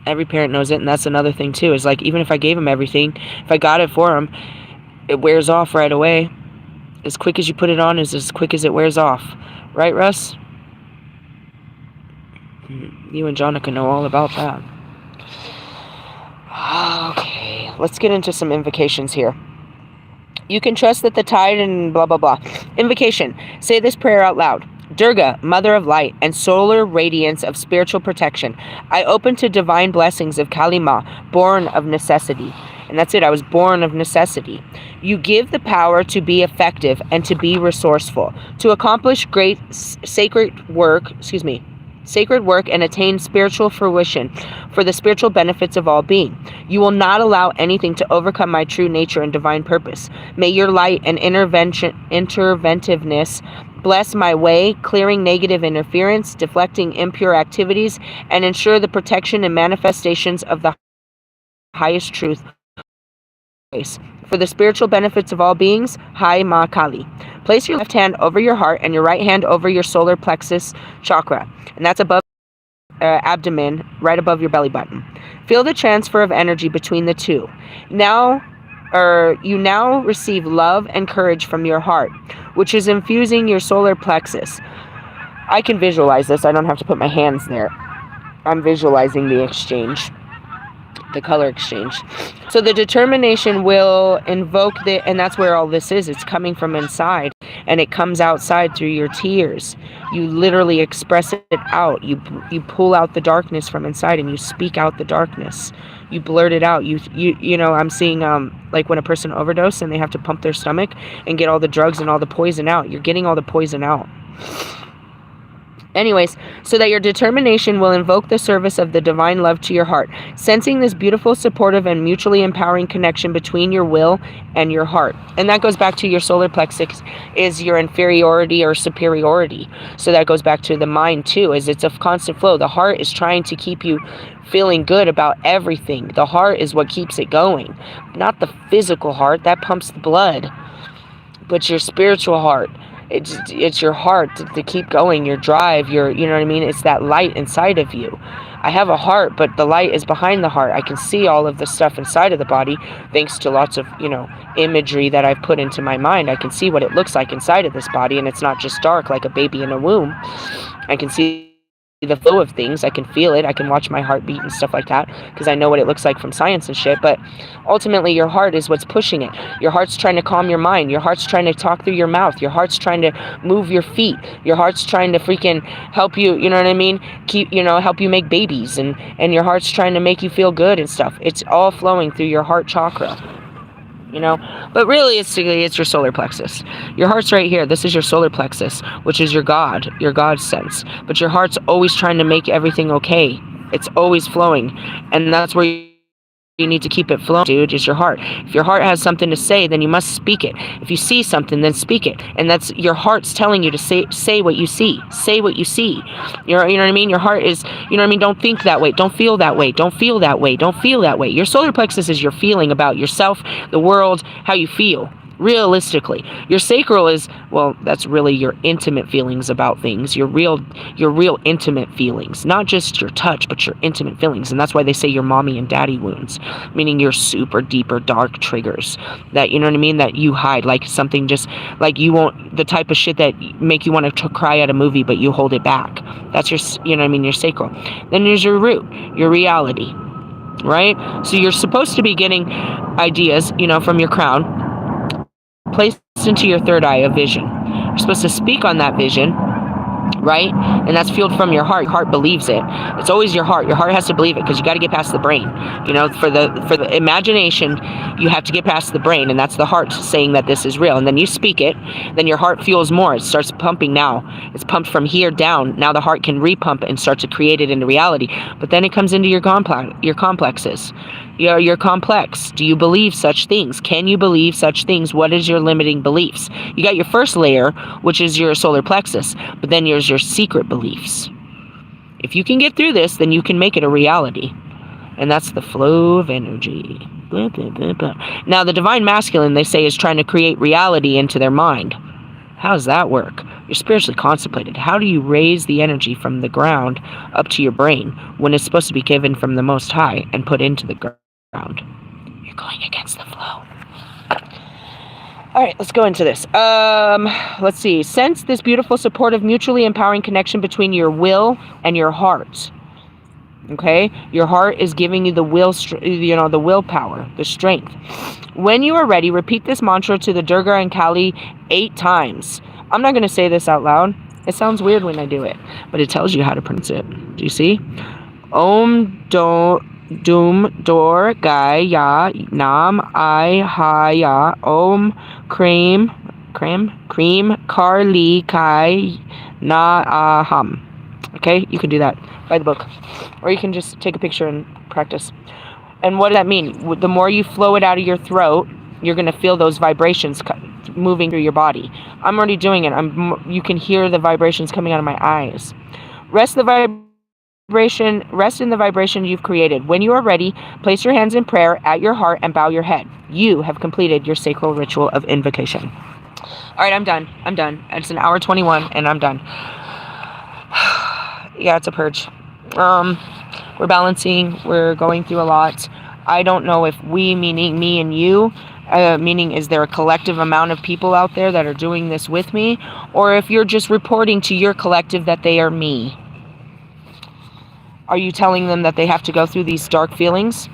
Every parent knows it, and that's another thing too, is like, even if I gave them everything, if I got it for them, it wears off right away. As quick as you put it on is as quick as it wears off. Right, Russ? You and Jonica know all about that. Okay, let's get into some invocations here. You can trust that the tide and blah, blah, blah. Invocation. Say this prayer out loud. Durga, Mother of Light and solar radiance of spiritual protection, I open to divine blessings of Kali Ma, born of necessity. And that's it. I was born of necessity. You give the power to be effective and to be resourceful, to accomplish great sacred work and attain spiritual fruition for the spiritual benefits of all being. You will not allow anything to overcome my true nature and divine purpose. May your light and interventiveness bless my way, clearing negative interference, deflecting impure activities, and ensure the protection and manifestations of the highest truth. For the spiritual benefits of all beings, Hai Ma Kali. Place your left hand over your heart and your right hand over your solar plexus chakra, and that's above abdomen, right above your belly button. Feel the transfer of energy between the two. You now receive love and courage from your heart, which is infusing your solar plexus. I can visualize this. I don't have to put my hands there. I'm visualizing the exchange, the color exchange. So the determination will invoke and that's where all this is. It's coming from inside, and it comes outside through your tears. You literally express it out. You pull out the darkness from inside, and you speak out the darkness. You blurt it out. You know, I'm seeing like when a person overdoses and they have to pump their stomach and get all the drugs and all the poison out. You're getting all the poison out. Anyways, so that your determination will invoke the service of the divine love to your heart, sensing this beautiful, supportive, and mutually empowering connection between your will and your heart. And that goes back to your solar plexus is your inferiority or superiority. So that goes back to the mind too, is it's a constant flow. The heart is trying to keep you feeling good about everything. The heart is what keeps it going, not the physical heart that pumps the blood, but your spiritual heart. It's your heart to keep going, your drive, you know what I mean? It's that light inside of you. I have a heart, but the light is behind the heart. I can see all of the stuff inside of the body thanks to lots of, imagery that I've put into my mind. I can see what it looks like inside of this body, and it's not just dark like a baby in a womb. I can see the flow of things. I can feel it. I can watch my heart beat and stuff like that because I know what it looks like from science and shit. But ultimately your heart is what's pushing it. Your heart's trying to calm your mind. Your heart's trying to talk through your mouth. Your heart's trying to move your feet. Your heart's trying to freaking help you, you know what I mean? Help you make babies, and your heart's trying to make you feel good and stuff. It's all flowing through your heart chakra. But really it's your solar plexus. Your heart's right here. This is your solar plexus, which is your God sense. But your heart's always trying to make everything okay. It's always flowing, and that's where you need to keep it flowing, dude, is your heart. If your heart has something to say, then you must speak it. If you see something, then speak it. And that's your heart's telling you to say what you see. Say what you see. You know what I mean? Your heart is, you know what I mean? Don't think that way. Don't feel that way. Don't feel that way. Don't feel that way. Your solar plexus is your feeling about yourself, the world, how you feel. Realistically, your sacral is, well, that's really your intimate feelings about things, your real intimate feelings, not just your touch, but your intimate feelings. And that's why they say your mommy and daddy wounds, meaning your super deeper dark triggers that, you know what I mean, that you hide, like something just like you won't, the type of shit that make you want to cry at a movie, but you hold it back. That's your, you know what I mean, your sacral. Then there's your root, your reality, right? So you're supposed to be getting ideas, from your crown, placed into your third eye of vision. You're supposed to speak on that vision, right? And that's fueled from your heart. Your heart believes it. It's always your heart. Your heart has to believe it because you got to get past the brain. For the imagination, you have to get past the brain, and that's the heart saying that this is real. And then you speak it. Then your heart fuels more. It starts pumping now. It's pumped from here down. Now the heart can repump and start to create it into reality. But then it comes into your complexes. You're complex. Do you believe such things? Can you believe such things? What is your limiting beliefs? You got your first layer, which is your solar plexus, but then there's your secret beliefs. If you can get through this, then you can make it a reality. And that's the flow of energy. Blah, blah, blah, blah. Now, the divine masculine, they say, is trying to create reality into their mind. How does that work? You're spiritually constipated. How do you raise the energy from the ground up to your brain when it's supposed to be given from the Most High and put into the ground? You're going against the flow. All right, let's go into this. Let's see. Sense this beautiful, supportive, mutually empowering connection between your will and your heart. Okay? Your heart is giving you the the willpower, the strength. When you are ready, repeat this mantra to the Durga and Kali 8 times. I'm not going to say this out loud. It sounds weird when I do it, but it tells you how to pronounce it. Do you see? Om Dum Dor Gai Ya Nam I Ha Ya Om Cream Karli Kai Na Aham. Okay, you can do that. Buy the book, or you can just take a picture and practice. And what does that mean? The more you flow it out of your throat, you're going to feel those vibrations moving through your body. I'm already doing it. You can hear the vibrations coming out of my eyes. Rest in the vibration you've created. When you are ready, place your hands in prayer at your heart and bow your head. You have completed your sacral ritual of invocation. All right, I'm done. It's an hour 21, and I'm done. Yeah, it's a purge. We're balancing. We're going through a lot. I don't know if we, meaning me and you, meaning is there a collective amount of people out there that are doing this with me, or if you're just reporting to your collective that they are me. Are you telling them that they have to go through these dark feelings?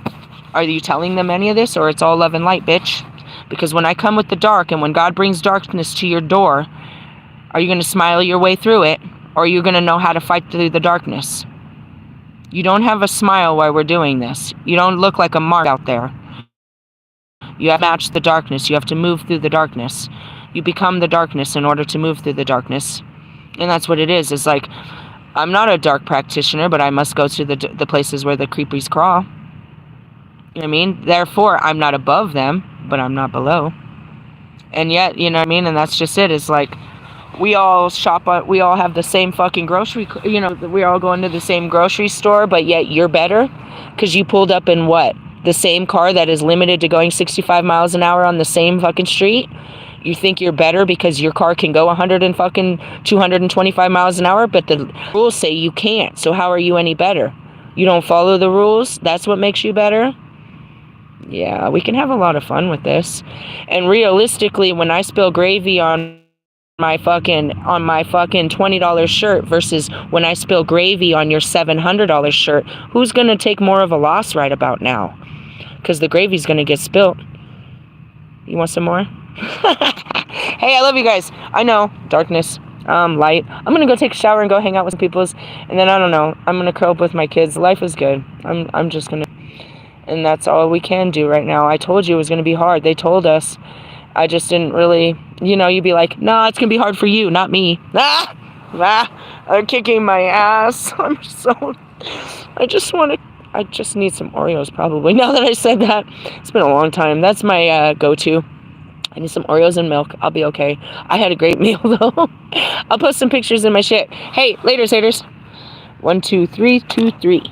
Are you telling them any of this, or it's all love and light, bitch? Because when I come with the dark, and when God brings darkness to your door, are you going to smile your way through it, or are you going to know how to fight through the darkness? You don't have a smile while we're doing this. You don't look like a mark out there. You have to match the darkness. You have to move through the darkness. You become the darkness in order to move through the darkness. And that's what it is. It's like, I'm not a dark practitioner, but I must go to the places where the creepies crawl. You know what I mean? Therefore, I'm not above them, but I'm not below. And yet, you know what I mean? And that's just it. It's like, we all shop, we all have the same fucking grocery, we're all going to the same grocery store, but yet you're better because you pulled up in what? The same car that is limited to going 65 miles an hour on the same fucking street? You think you're better because your car can go 225 miles an hour, but the rules say you can't. So how are you any better? You don't follow the rules? That's what makes you better? Yeah, we can have a lot of fun with this. And realistically, when I spill gravy on my fucking $20 shirt versus when I spill gravy on your $700 shirt, who's going to take more of a loss right about now? Because the gravy's going to get spilt. You want some more? Hey, I love you guys. I know, darkness, light. I'm going to go take a shower and go hang out with some people. And then, I don't know, I'm going to curl up with my kids. Life is good. I'm just going to. And that's all we can do right now. I told you it was going to be hard. They told us. I just didn't really, you'd be like, nah, it's going to be hard for you, not me. They're kicking my ass. I just need some Oreos probably. Now that I said that, it's been a long time. That's my go-to. I need some Oreos and milk. I'll be okay. I had a great meal though. I'll post some pictures in my shit. Hey, later, haters. 1, 2, 3, 2, 3.